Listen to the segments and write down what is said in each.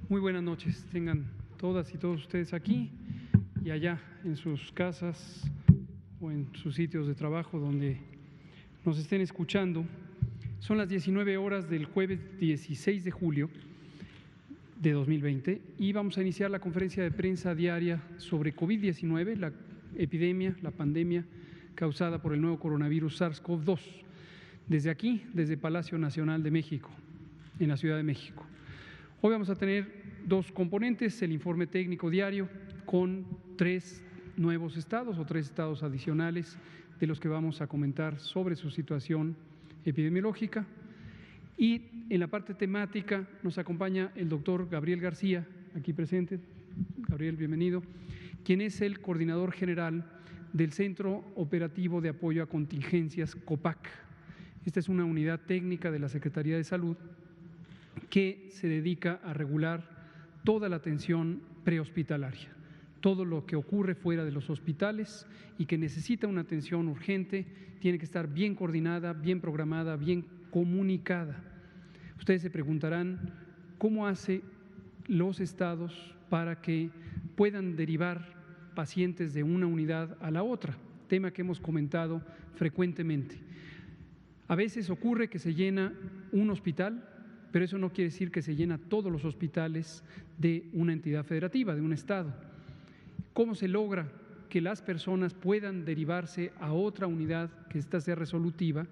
Muy buenas noches, tengan todas y todos ustedes aquí y allá en sus casas o en sus sitios de trabajo donde nos estén escuchando. Son las 19 horas del jueves 16 de julio de 2020 y vamos a iniciar la conferencia de prensa diaria sobre COVID-19, la epidemia, la pandemia causada por el nuevo coronavirus SARS-CoV-2, desde aquí, desde Palacio Nacional de México, en la Ciudad de México. Hoy vamos a tener dos componentes, el informe técnico diario con 3 nuevos estados o 3 estados adicionales de los que vamos a comentar sobre su situación epidemiológica. Y en la parte temática nos acompaña el doctor Gabriel García, aquí presente. Gabriel, bienvenido, quien es el coordinador general del Centro Operativo de Apoyo a Contingencias COPAC. Esta es una unidad técnica de la Secretaría de Salud que se dedica a regular toda la atención prehospitalaria, todo lo que ocurre fuera de los hospitales y que necesita una atención urgente, tiene que estar bien coordinada, bien programada, bien comunicada. Ustedes se preguntarán cómo hace los estados para que puedan derivar pacientes de una unidad a la otra, tema que hemos comentado frecuentemente. A veces ocurre que se llena un hospital, pero eso no quiere decir que se llena todos los hospitales de una entidad federativa, de un estado. ¿Cómo se logra que las personas puedan derivarse a otra unidad, que ésta sea resolutiva,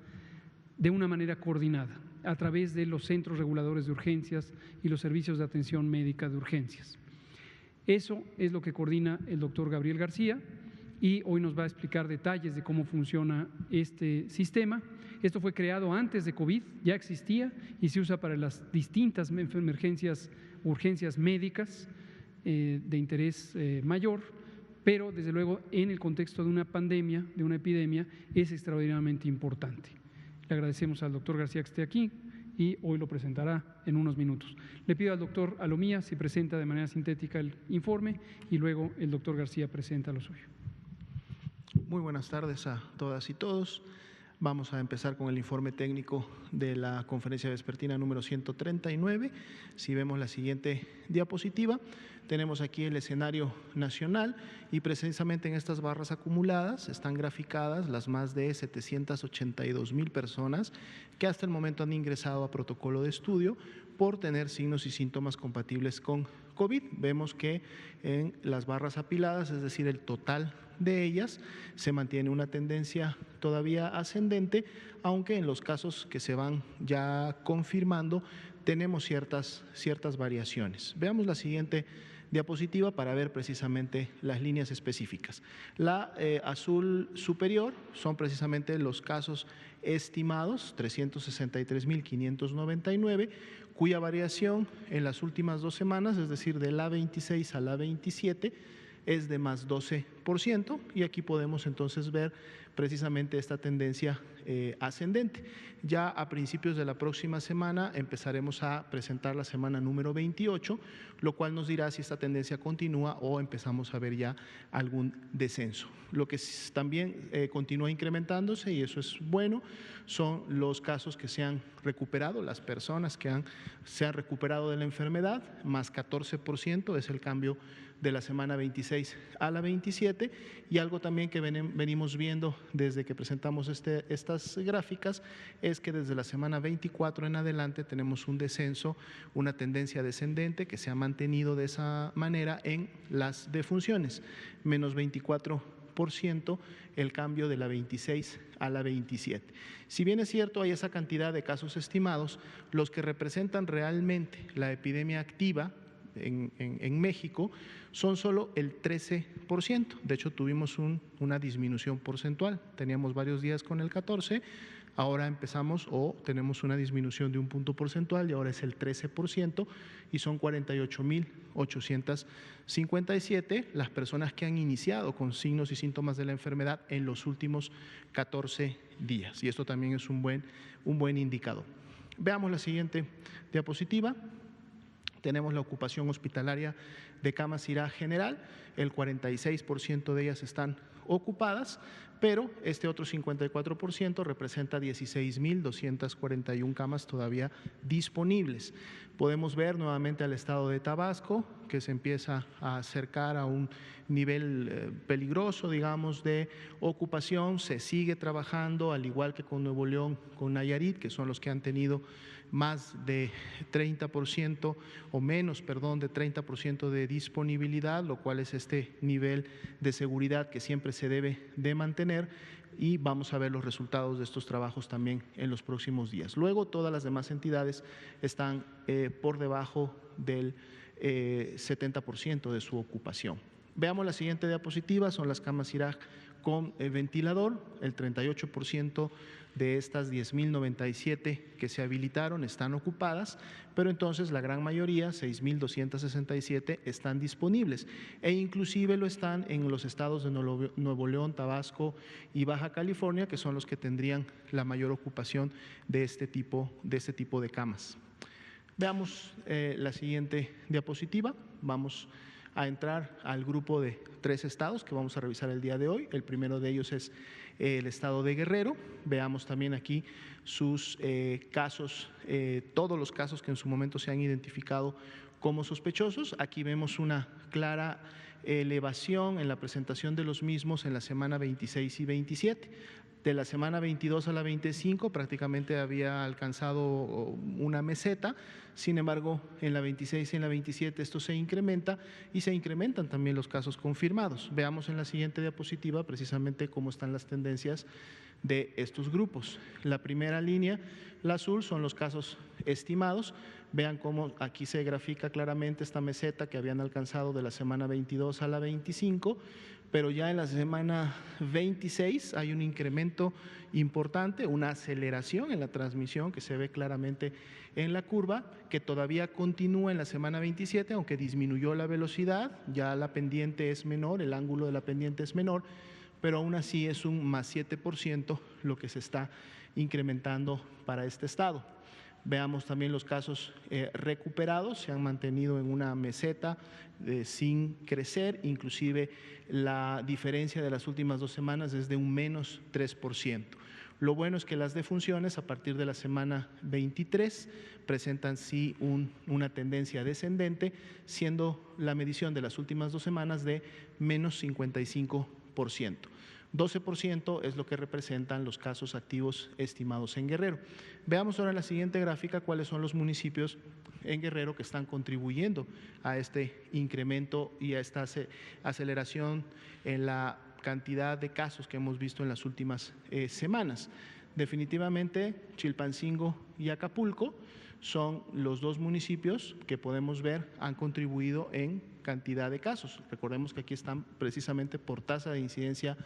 de una manera coordinada, a través de los centros reguladores de urgencias y los servicios de atención médica de urgencias? Eso es lo que coordina el doctor Gabriel García y hoy nos va a explicar detalles de cómo funciona este sistema. Esto fue creado antes de COVID, ya existía y se usa para las distintas emergencias, urgencias médicas de interés mayor, pero desde luego en el contexto de una pandemia, de una epidemia, es extraordinariamente importante. Le agradecemos al doctor García que esté aquí y hoy lo presentará en unos minutos. Le pido al doctor Alomía si presenta de manera sintética el informe y luego el doctor García presenta lo suyo. Muy buenas tardes a todas y todos. Vamos a empezar con el informe técnico de la conferencia vespertina número 139. Si vemos la siguiente diapositiva, tenemos aquí el escenario nacional y precisamente en estas barras acumuladas están graficadas las más de 782,000 personas que hasta el momento han ingresado a protocolo de estudio por tener signos y síntomas compatibles con COVID. Vemos que en las barras apiladas, es decir, el total de ellas, se mantiene una tendencia todavía ascendente, aunque en los casos que se van ya confirmando tenemos ciertas variaciones. Veamos la siguiente diapositiva para ver precisamente las líneas específicas. La azul superior son precisamente los casos estimados, 363,599, cuya variación en las últimas 2 semanas, es decir, de la 26 a la 27, es de más 12%, y aquí podemos entonces ver precisamente esta tendencia ascendente. Ya a principios de la próxima semana empezaremos a presentar la semana número 28, lo cual nos dirá si esta tendencia continúa o empezamos a ver ya algún descenso. Lo que también continúa incrementándose, y eso es bueno, son los casos que se han recuperado, las personas que se han recuperado de la enfermedad, más 14% es el cambio de la semana 26 a la 27, y algo también que venimos viendo desde que presentamos estas gráficas es que desde la semana 24 en adelante tenemos un descenso, una tendencia descendente que se ha mantenido de esa manera en las defunciones, menos 24% el cambio de la 26 a la 27. Si bien es cierto hay esa cantidad de casos estimados, los que representan realmente la epidemia activa en México son solo el 13%. De hecho, tuvimos una disminución porcentual. Teníamos varios días con el 14%, ahora empezamos o tenemos una disminución de un punto porcentual y ahora es el 13% y son 48.857 las personas que han iniciado con signos y síntomas de la enfermedad en los últimos 14 días. Y esto también es un buen indicador. Veamos la siguiente diapositiva. Tenemos la ocupación hospitalaria de camas CIRAG general, el 46% de ellas están ocupadas, pero este otro 54% representa 16.241 camas todavía disponibles. Podemos ver nuevamente al estado de Tabasco, que se empieza a acercar a un nivel peligroso, digamos, de ocupación. Se sigue trabajando, al igual que con Nuevo León, con Nayarit, que son los que han tenido más de 30% o menos, perdón, de 30% de disponibilidad, lo cual es este nivel de seguridad que siempre se debe de mantener, y vamos a ver los resultados de estos trabajos también en los próximos días. Luego, todas las demás entidades están por debajo del 70% de su ocupación. Veamos la siguiente diapositiva, son las camas CIRAG con ventilador. El 38% de estas 10.097 que se habilitaron están ocupadas, pero entonces la gran mayoría, 6.267, están disponibles e inclusive lo están en los estados de Nuevo León, Tabasco y Baja California, que son los que tendrían la mayor ocupación de este tipo de camas. Veamos la siguiente diapositiva. Vamos a entrar al grupo de 3 estados que vamos a revisar el día de hoy. El primero de ellos es el estado de Guerrero. Veamos también aquí sus casos, todos los casos que en su momento se han identificado como sospechosos. Aquí vemos una clara elevación en la presentación de los mismos en la semana 26 y 27. De la semana 22 a la 25 prácticamente había alcanzado una meseta, sin embargo en la 26 y en la 27 esto se incrementa y se incrementan también los casos confirmados. Veamos en la siguiente diapositiva precisamente cómo están las tendencias de estos grupos. La primera línea, la azul, son los casos estimados. Vean cómo aquí se grafica claramente esta meseta que habían alcanzado de la semana 22 a la 25, pero ya en la semana 26 hay un incremento importante, una aceleración en la transmisión que se ve claramente en la curva, que todavía continúa en la semana 27, aunque disminuyó la velocidad, ya la pendiente es menor, el ángulo de la pendiente es menor, pero aún así es un más 7% lo que se está incrementando para este estado. Veamos también los casos recuperados, se han mantenido en una meseta sin crecer, inclusive la diferencia de las últimas 2 semanas es de un menos 3%. Lo bueno es que las defunciones a partir de la semana 23 presentan sí una tendencia descendente, siendo la medición de las últimas 2 semanas de menos 55%. 12% es lo que representan los casos activos estimados en Guerrero. Veamos ahora en la siguiente gráfica cuáles son los municipios en Guerrero que están contribuyendo a este incremento y a esta aceleración en la cantidad de casos que hemos visto en las últimas semanas. Definitivamente, Chilpancingo y Acapulco son los 2 municipios que podemos ver han contribuido en cantidad de casos. Recordemos que aquí están precisamente por tasa de incidencia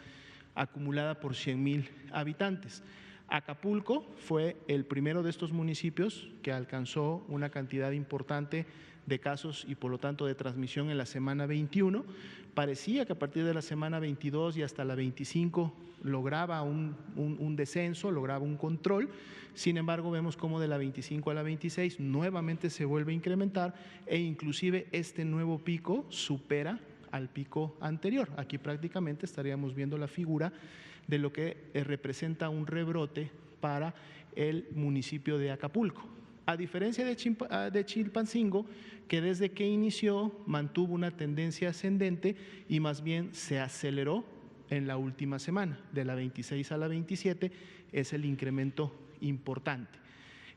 acumulada por 100,000 habitantes. Acapulco fue el primero de estos municipios que alcanzó una cantidad importante de casos y por lo tanto de transmisión en la semana 21. Parecía que a partir de la semana 22 y hasta la 25 lograba un descenso, lograba un control. Sin embargo, vemos cómo de la 25 a la 26 nuevamente se vuelve a incrementar e inclusive este nuevo pico supera al pico anterior. Aquí prácticamente estaríamos viendo la figura de lo que representa un rebrote para el municipio de Acapulco. A diferencia de Chilpancingo, que desde que inició mantuvo una tendencia ascendente y más bien se aceleró en la última semana, de la 26 a la 27 es el incremento importante.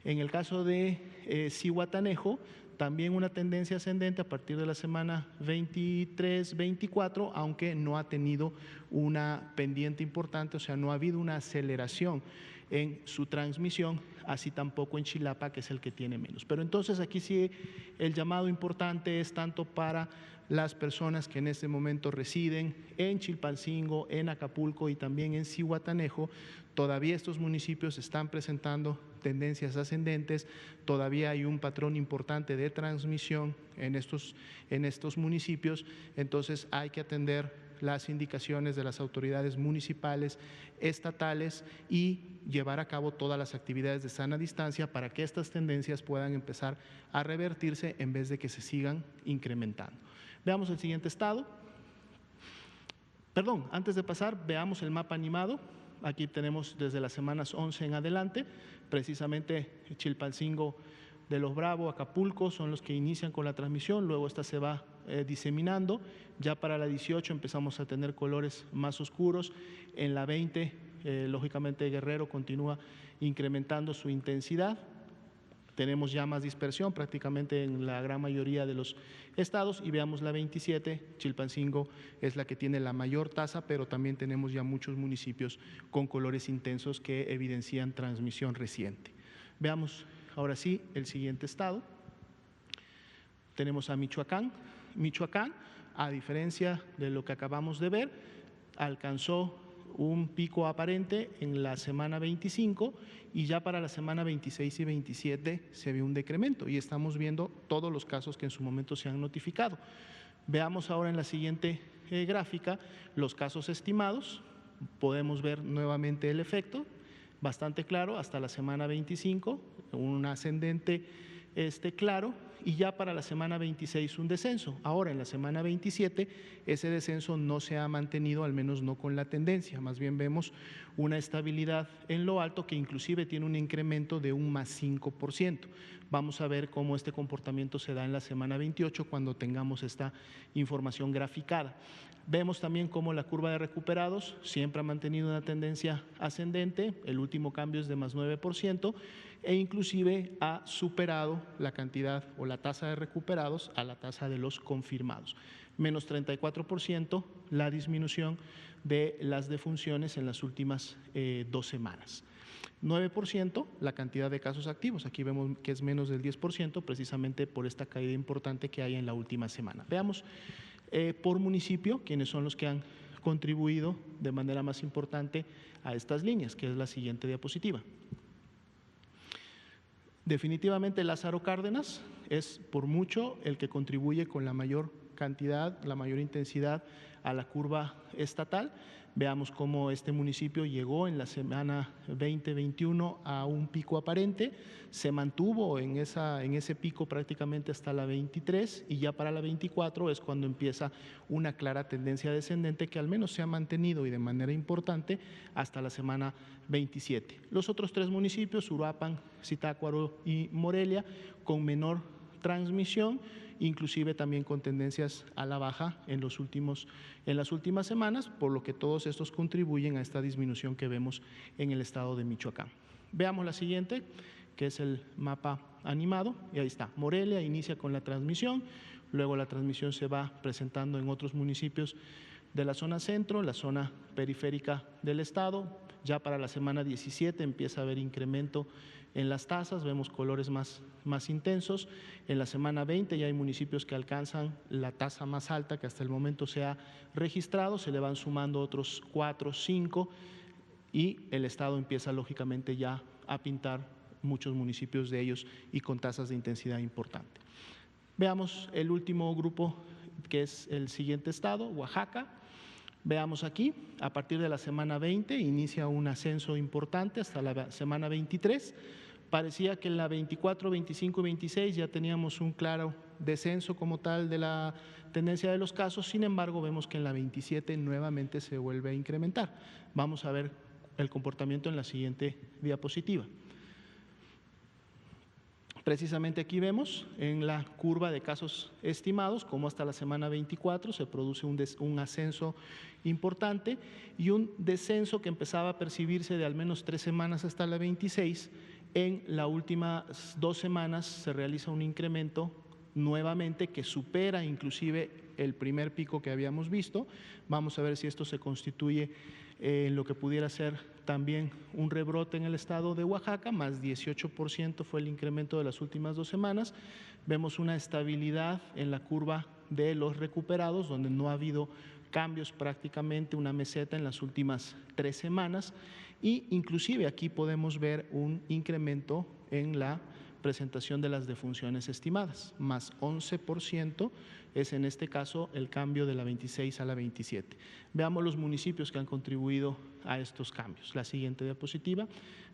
En el caso de Zihuatanejo, también una tendencia ascendente a partir de la semana 23-24, aunque no ha tenido una pendiente importante, o sea, no ha habido una aceleración en su transmisión, así tampoco en Chilapa, que es el que tiene menos. Pero entonces aquí sí el llamado importante es tanto para las personas que en este momento residen en Chilpancingo, en Acapulco y también en Zihuatanejo. Todavía estos municipios están presentando tendencias ascendentes, todavía hay un patrón importante de transmisión en estos municipios, entonces hay que atender las indicaciones de las autoridades municipales, estatales y llevar a cabo todas las actividades de sana distancia para que estas tendencias puedan empezar a revertirse en vez de que se sigan incrementando. Veamos el siguiente estado. Perdón, antes de pasar, veamos el mapa animado. Aquí tenemos desde las semanas 11 en adelante, precisamente Chilpancingo de los Bravo, Acapulco son los que inician con la transmisión, luego esta se va diseminando. Ya para la 18 empezamos a tener colores más oscuros, en la 20 lógicamente Guerrero continúa incrementando su intensidad, tenemos ya más dispersión prácticamente en la gran mayoría de los estados y veamos la 27, Chilpancingo es la que tiene la mayor tasa, pero también tenemos ya muchos municipios con colores intensos que evidencian transmisión reciente. Veamos ahora sí el siguiente estado. Tenemos a Michoacán. Michoacán, a diferencia de lo que acabamos de ver, alcanzó un pico aparente en la semana 25 y ya para la semana 26 y 27 se ve un decremento y estamos viendo todos los casos que en su momento se han notificado. Veamos ahora en la siguiente gráfica los casos estimados, podemos ver nuevamente el efecto, bastante claro hasta la semana 25, un ascendente claro, y ya para la semana 26 un descenso. Ahora en la semana 27 ese descenso no se ha mantenido, al menos no con la tendencia, más bien vemos una estabilidad en lo alto que inclusive tiene un incremento de un más 5%. Vamos a ver cómo este comportamiento se da en la semana 28 cuando tengamos esta información graficada. Vemos también cómo la curva de recuperados siempre ha mantenido una tendencia ascendente, el último cambio es de más 9% e inclusive ha superado la cantidad o la tasa de recuperados a la tasa de los confirmados. Menos 34% la disminución de las defunciones en las últimas 2 semanas. 9% la cantidad de casos activos, aquí vemos que es menos del 10% precisamente por esta caída importante que hay en la última semana. Veamos por municipio quiénes son los que han contribuido de manera más importante a estas líneas, que es la siguiente diapositiva. Definitivamente Lázaro Cárdenas es por mucho el que contribuye con la mayor cantidad, la mayor intensidad a la curva estatal. Veamos cómo este municipio llegó en la semana 20-21 a un pico aparente, se mantuvo en ese pico prácticamente hasta la 23 y ya para la 24 es cuando empieza una clara tendencia descendente que al menos se ha mantenido y de manera importante hasta la semana 27. Los otros 3 municipios, Uruapan, Zitácuaro y Morelia, con menor transmisión, inclusive también con tendencias a la baja en las últimas semanas, por lo que todos estos contribuyen a esta disminución que vemos en el estado de Michoacán. Veamos la siguiente, que es el mapa animado, y ahí está. Morelia inicia con la transmisión, luego la transmisión se va presentando en otros municipios de la zona centro, la zona periférica del estado. Ya para la semana 17 empieza a haber incremento en las tasas, vemos colores más intensos. En la semana 20 ya hay municipios que alcanzan la tasa más alta que hasta el momento se ha registrado, se le van sumando otros 4, 5 y el estado empieza lógicamente ya a pintar muchos municipios de ellos y con tasas de intensidad importante. Veamos el último grupo que es el siguiente estado, Oaxaca. Veamos aquí, a partir de la semana 20 inicia un ascenso importante hasta la semana 23. Parecía que en la 24, 25 y 26 ya teníamos un claro descenso como tal de la tendencia de los casos, sin embargo vemos que en la 27 nuevamente se vuelve a incrementar. Vamos a ver el comportamiento en la siguiente diapositiva. Precisamente aquí vemos en la curva de casos estimados cómo hasta la semana 24 se produce un ascenso importante y un descenso que empezaba a percibirse de al menos 3 semanas hasta la 26. En las últimas 2 semanas se realiza un incremento nuevamente que supera inclusive el primer pico que habíamos visto. Vamos a ver si esto se constituye en lo que pudiera ser también un rebrote en el estado de Oaxaca, más 18% fue el incremento de las últimas 2 semanas. Vemos una estabilidad en la curva de los recuperados, donde no ha habido cambios prácticamente, una meseta en las últimas 3 semanas, y inclusive aquí podemos ver un incremento en la presentación de las defunciones estimadas, más 11% es en este caso el cambio de la 26 a la 27. Veamos los municipios que han contribuido a estos cambios. La siguiente diapositiva.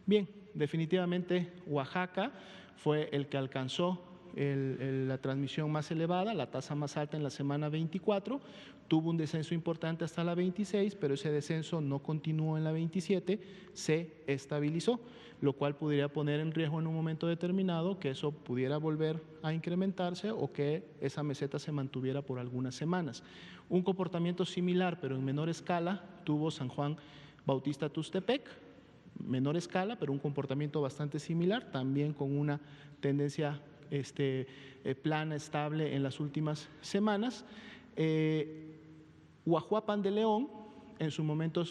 Bien, definitivamente Oaxaca fue el que alcanzó la transmisión más elevada, la tasa más alta en la semana 24, tuvo un descenso importante hasta la 26, pero ese descenso no continuó en la 27, se estabilizó, lo cual pudiera poner en riesgo en un momento determinado que eso pudiera volver a incrementarse o que esa meseta se mantuviera por algunas semanas. Un comportamiento similar, pero en menor escala, tuvo San Juan Bautista Tuxtepec, menor escala, pero un comportamiento bastante similar, también con una tendencia plana, estable en las últimas semanas. Huajuapan de León, en su momento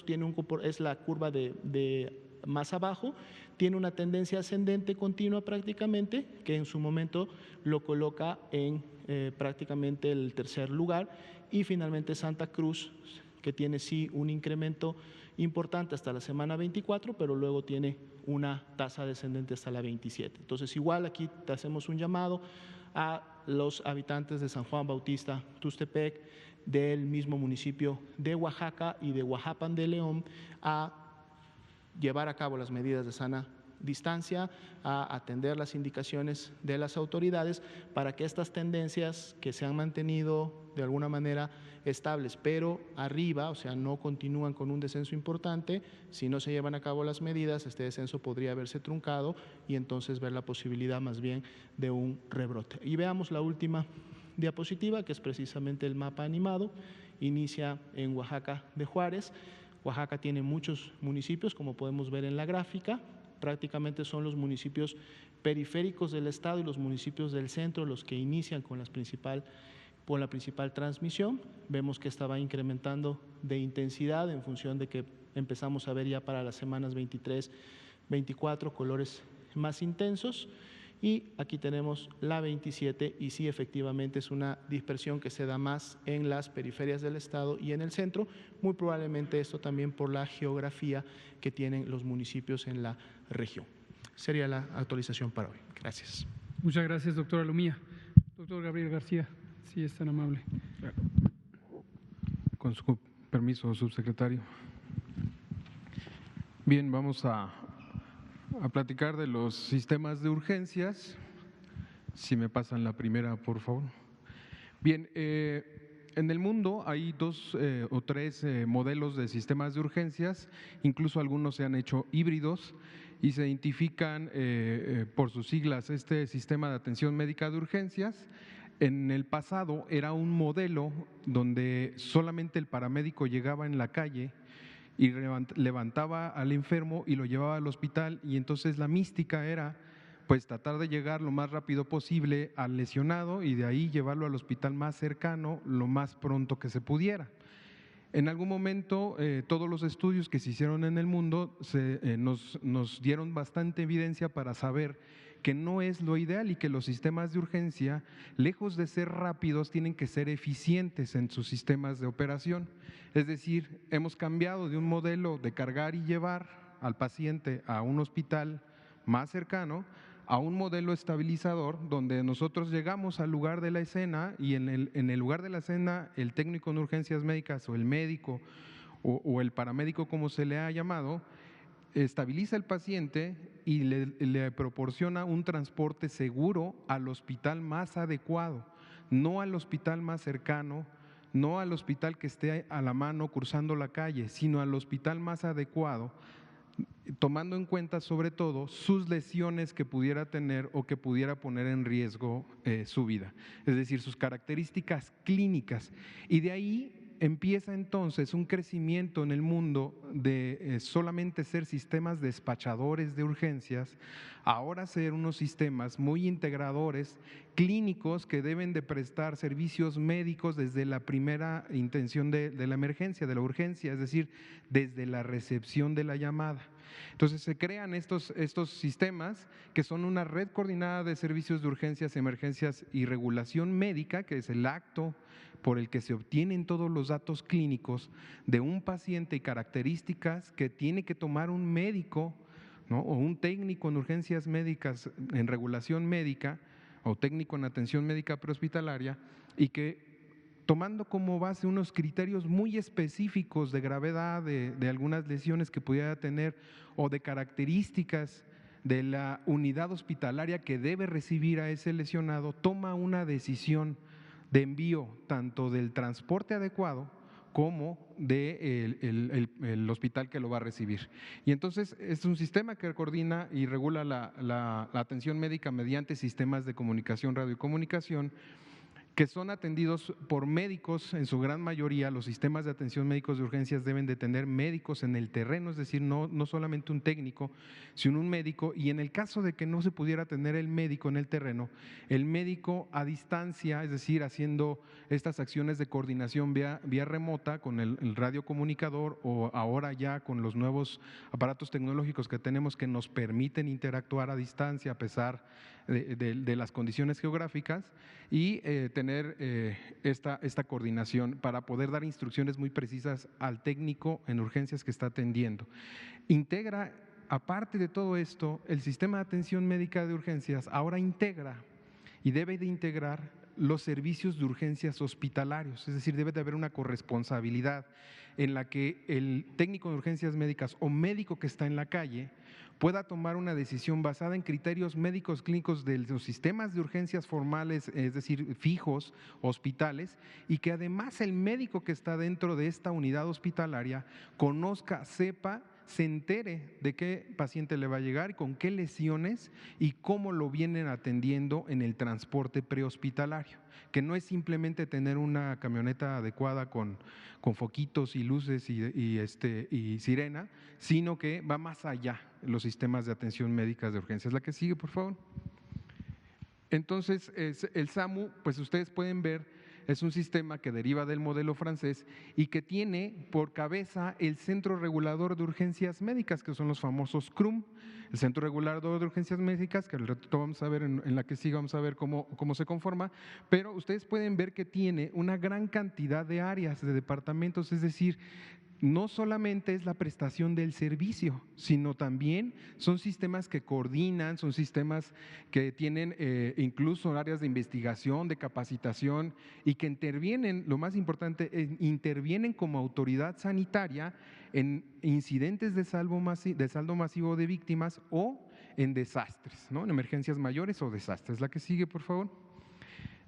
es la curva de más abajo, tiene una tendencia ascendente continua prácticamente, que en su momento lo coloca en prácticamente el tercer lugar, y finalmente Santa Cruz, que tiene sí un incremento importante hasta la semana 24, pero luego tiene una tasa descendente hasta la 27. Entonces, igual aquí te hacemos un llamado a los habitantes de San Juan Bautista Tuxtepec, del mismo municipio de Oaxaca y de Huajuapan de León, a llevar a cabo las medidas de sana distancia, a atender las indicaciones de las autoridades para que estas tendencias que se han mantenido de alguna manera estables, pero arriba, o sea, no continúan con un descenso importante, si no se llevan a cabo las medidas, este descenso podría haberse truncado y entonces ver la posibilidad más bien de un rebrote. Y veamos la última diapositiva, que es precisamente el mapa animado. Inicia en Oaxaca de Juárez. Oaxaca tiene muchos municipios, como podemos ver en la gráfica, prácticamente son los municipios periféricos del estado y los municipios del centro los que inician con la principal transmisión. Vemos que esta va incrementando de intensidad en función de que empezamos a ver ya para las semanas 23, 24 colores más intensos. Y aquí tenemos la 27 y sí, efectivamente es una dispersión que se da más en las periferias del estado y en el centro, muy probablemente esto también por la geografía que tienen los municipios en la región. Sería la actualización para hoy. Gracias. Muchas gracias, doctora Lumía. Doctor Gabriel García, si es tan amable. Con su permiso, subsecretario. Bien, vamos a platicar de los sistemas de urgencias. Si me pasan la primera, por favor. Bien, en el mundo hay 2 o 3 modelos de sistemas de urgencias, incluso algunos se han hecho híbridos y se identifican por sus siglas este sistema de atención médica de urgencias. En el pasado era un modelo donde solamente el paramédico llegaba en la calle y levantaba al enfermo y lo llevaba al hospital, y entonces la mística era pues tratar de llegar lo más rápido posible al lesionado y de ahí llevarlo al hospital más cercano lo más pronto que se pudiera. En algún momento todos los estudios que se hicieron en el mundo nos dieron bastante evidencia para saber que no es lo ideal y que los sistemas de urgencia, lejos de ser rápidos, tienen que ser eficientes en sus sistemas de operación. Es decir, hemos cambiado de un modelo de cargar y llevar al paciente a un hospital más cercano a un modelo estabilizador donde nosotros llegamos al lugar de la escena y en el lugar de la escena el técnico en urgencias médicas o el médico o el paramédico, como se le ha llamado, estabiliza al paciente y le proporciona un transporte seguro al hospital más adecuado, no al hospital más cercano, no al hospital que esté a la mano cruzando la calle, sino al hospital más adecuado, tomando en cuenta sobre todo sus lesiones que pudiera tener o que pudiera poner en riesgo su vida, es decir, sus características clínicas. Y de ahí empieza entonces un crecimiento en el mundo de solamente ser sistemas despachadores de urgencias, ahora ser unos sistemas muy integradores, clínicos, que deben de prestar servicios médicos desde la primera intención de la emergencia, de la urgencia, es decir, desde la recepción de la llamada. Entonces se crean estos sistemas que son una red coordinada de servicios de urgencias, emergencias y regulación médica, que es el acto por el que se obtienen todos los datos clínicos de un paciente y características que tiene que tomar un médico, ¿no?, o un técnico en urgencias médicas, en regulación médica, o técnico en atención médica prehospitalaria, y que tomando como base unos criterios muy específicos de gravedad de algunas lesiones que pudiera tener o de características de la unidad hospitalaria que debe recibir a ese lesionado, toma una decisión de envío tanto del transporte adecuado como del hospital que lo va a recibir. Y entonces es un sistema que coordina y regula la atención médica mediante sistemas de comunicación, radiocomunicación, que son atendidos por médicos en su gran mayoría. Los sistemas de atención médicos de urgencias deben de tener médicos en el terreno, es decir, no solamente un técnico, sino un médico, y en el caso de que no se pudiera tener el médico en el terreno, el médico a distancia, es decir, haciendo estas acciones de coordinación vía remota con el radiocomunicador, o ahora ya con los nuevos aparatos tecnológicos que tenemos que nos permiten interactuar a distancia a pesar de las condiciones geográficas, y tener esta coordinación para poder dar instrucciones muy precisas al técnico en urgencias que está atendiendo. Integra, aparte de todo esto, el sistema de atención médica de urgencias ahora integra y debe de integrar los servicios de urgencias hospitalarios, es decir, debe de haber una corresponsabilidad en la que el técnico de urgencias médicas o médico que está en la calle pueda tomar una decisión basada en criterios médicos clínicos de los sistemas de urgencias formales, es decir, fijos, hospitales, y que además el médico que está dentro de esta unidad hospitalaria conozca, sepa, se entere de qué paciente le va a llegar, con qué lesiones y cómo lo vienen atendiendo en el transporte prehospitalario, que no es simplemente tener una camioneta adecuada con foquitos y luces y sirena, sino que va más allá los sistemas de atención médica de urgencias. La que sigue, por favor. Entonces, el SAMU, pues ustedes pueden ver, es un sistema que deriva del modelo francés y que tiene por cabeza el Centro Regulador de Urgencias Médicas, que son los famosos CRUM, el Centro Regulador de Urgencias Médicas, que al rato vamos a ver, en la que siga vamos a ver cómo se conforma, pero ustedes pueden ver que tiene una gran cantidad de áreas, de departamentos, es decir, no solamente es la prestación del servicio, sino también son sistemas que coordinan, son sistemas que tienen incluso áreas de investigación, de capacitación, y que intervienen, lo más importante, intervienen como autoridad sanitaria en incidentes de saldo masivo de víctimas o en desastres, ¿no?, en emergencias mayores o desastres. La que sigue, por favor.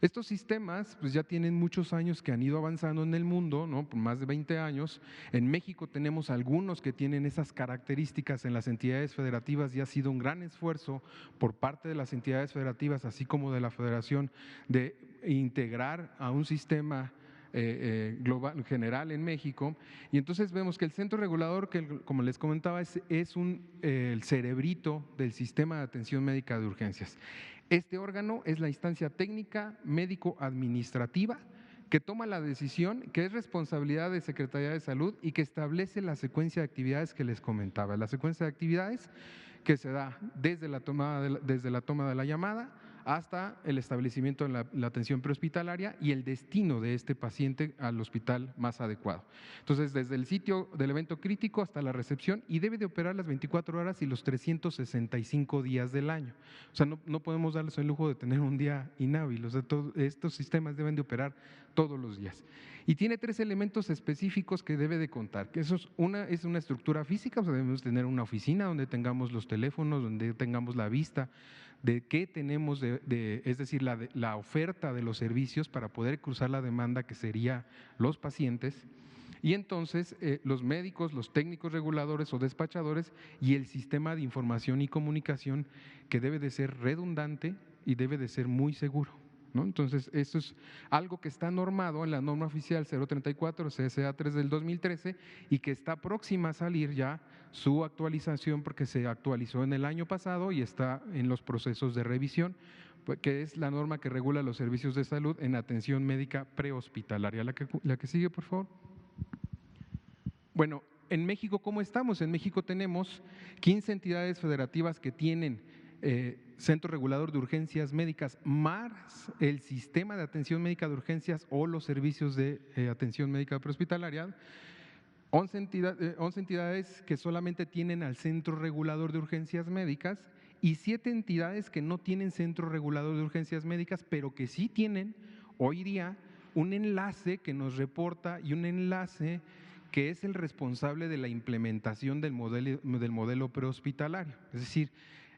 Estos sistemas pues ya tienen muchos años que han ido avanzando en el mundo, ¿no?, por más de 20 años. En México tenemos algunos que tienen esas características en las entidades federativas, y ha sido un gran esfuerzo por parte de las entidades federativas, así como de la Federación, de integrar a un sistema global, general en México. Y entonces vemos que el centro regulador, que como les comentaba, es el cerebrito del sistema de atención médica de urgencias. Este órgano es la instancia técnica médico-administrativa que toma la decisión, que es responsabilidad de Secretaría de Salud y que establece la secuencia de actividades que les comentaba. La secuencia de actividades que se da desde la toma de la llamada hasta el establecimiento de la atención prehospitalaria y el destino de este paciente al hospital más adecuado. Entonces, desde el sitio del evento crítico hasta la recepción, y debe de operar las 24 horas y los 365 días del año. O sea, no podemos darles el lujo de tener un día inhábil. O sea, estos sistemas deben de operar todos los días. Y tiene 3 elementos específicos que debe de contar, que eso es una estructura física. O sea, debemos tener una oficina donde tengamos los teléfonos, donde tengamos la vista de qué tenemos, es decir, la oferta de los servicios para poder cruzar la demanda, que sería los pacientes. Y entonces los médicos, los técnicos reguladores o despachadores, y el sistema de información y comunicación, que debe de ser redundante y debe de ser muy seguro. ¿no? Entonces, eso es algo que está normado en la norma oficial 034 CSA 3 del 2013 y que está próxima a salir ya su actualización porque se actualizó en el año pasado y está en los procesos de revisión, que es la norma que regula los servicios de salud en atención médica prehospitalaria. La que sigue, por favor. Bueno, en México, ¿cómo estamos? En México tenemos 15 entidades federativas que tienen Centro Regulador de Urgencias Médicas más el Sistema de Atención Médica de Urgencias o los servicios de atención médica prehospitalaria. 11 entidades que solamente tienen al Centro Regulador de Urgencias Médicas y 7 entidades que no tienen Centro Regulador de Urgencias Médicas, pero que sí tienen hoy día un enlace que nos reporta y un enlace que es el responsable de la implementación del modelo prehospitalario. Es decir,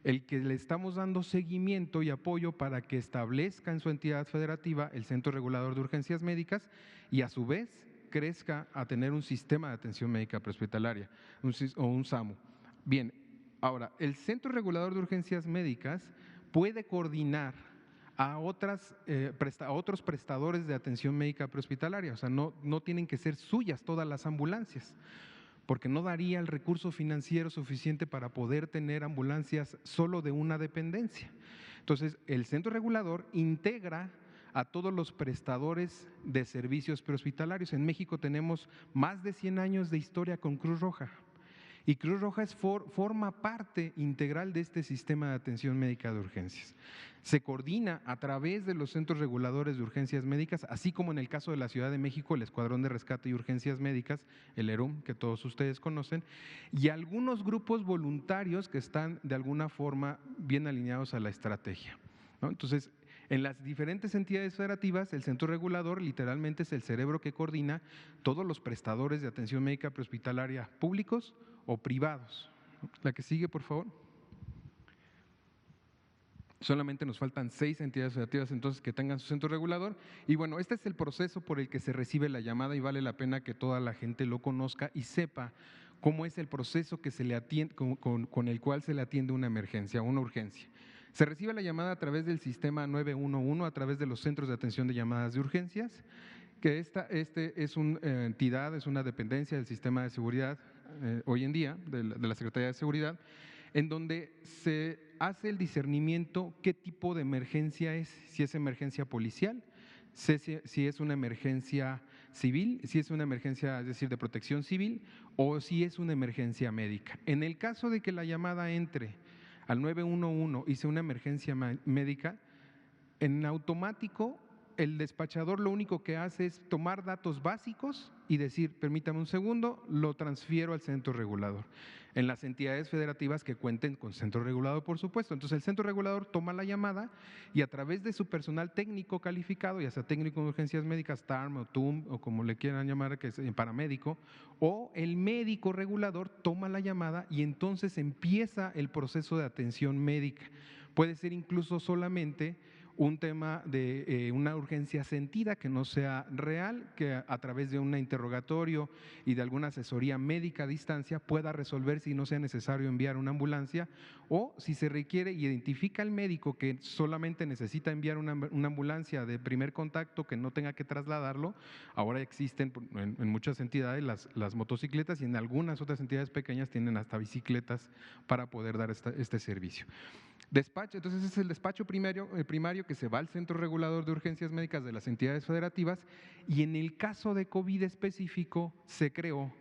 el que le estamos dando seguimiento y apoyo para que establezca en su entidad federativa el Centro Regulador de Urgencias Médicas y a su vez crezca a tener un sistema de atención médica prehospitalaria o un SAMU. Bien, ahora, el Centro Regulador de Urgencias Médicas puede coordinar a otros prestadores de atención médica prehospitalaria, o sea, no tienen que ser suyas todas las ambulancias, porque no daría el recurso financiero suficiente para poder tener ambulancias solo de una dependencia. Entonces, el centro regulador integra a todos los prestadores de servicios prehospitalarios. En México tenemos más de 100 años de historia con Cruz Roja. Y Cruz Roja forma parte integral de este sistema de atención médica de urgencias. Se coordina a través de los centros reguladores de urgencias médicas, así como en el caso de la Ciudad de México, el Escuadrón de Rescate y Urgencias Médicas, el ERUM, que todos ustedes conocen, y algunos grupos voluntarios que están de alguna forma bien alineados a la estrategia, ¿no? Entonces, en las diferentes entidades federativas, el centro regulador literalmente es el cerebro que coordina todos los prestadores de atención médica prehospitalaria públicos o privados. La que sigue, por favor. Solamente nos faltan 6 entidades federativas entonces que tengan su centro regulador. Y bueno, este es el proceso por el que se recibe la llamada y vale la pena que toda la gente lo conozca y sepa cómo es el proceso que se le atiende, con el cual se le atiende una emergencia, una urgencia. Se recibe la llamada a través del sistema 911, a través de los centros de atención de llamadas de urgencias, que es una entidad, es una dependencia del sistema de seguridad hoy en día, de la Secretaría de Seguridad, en donde se hace el discernimiento qué tipo de emergencia es, si es emergencia policial, si es una emergencia civil, si es una emergencia, es decir, de protección civil, o si es una emergencia médica. En el caso de que la llamada entre al 911 y sea una emergencia médica, en automático el despachador lo único que hace es tomar datos básicos y decir, permítame un segundo, lo transfiero al centro regulador. En las entidades federativas que cuenten con centro regulador, por supuesto. Entonces el centro regulador toma la llamada y a través de su personal técnico calificado, ya sea técnico de urgencias médicas, TARM o TUM o como le quieran llamar, que es paramédico, o el médico regulador toma la llamada y entonces empieza el proceso de atención médica. Puede ser incluso solamente un tema de una urgencia sentida que no sea real, que a través de un interrogatorio y de alguna asesoría médica a distancia pueda resolver si no sea necesario enviar una ambulancia, o si se requiere y identifica el médico que solamente necesita enviar una ambulancia de primer contacto que no tenga que trasladarlo. Ahora existen en muchas entidades las motocicletas y en algunas otras entidades pequeñas tienen hasta bicicletas para poder dar este servicio. Despacho, entonces es el despacho primario que se va al centro regulador de urgencias médicas de las entidades federativas, y en el caso de COVID específico se creó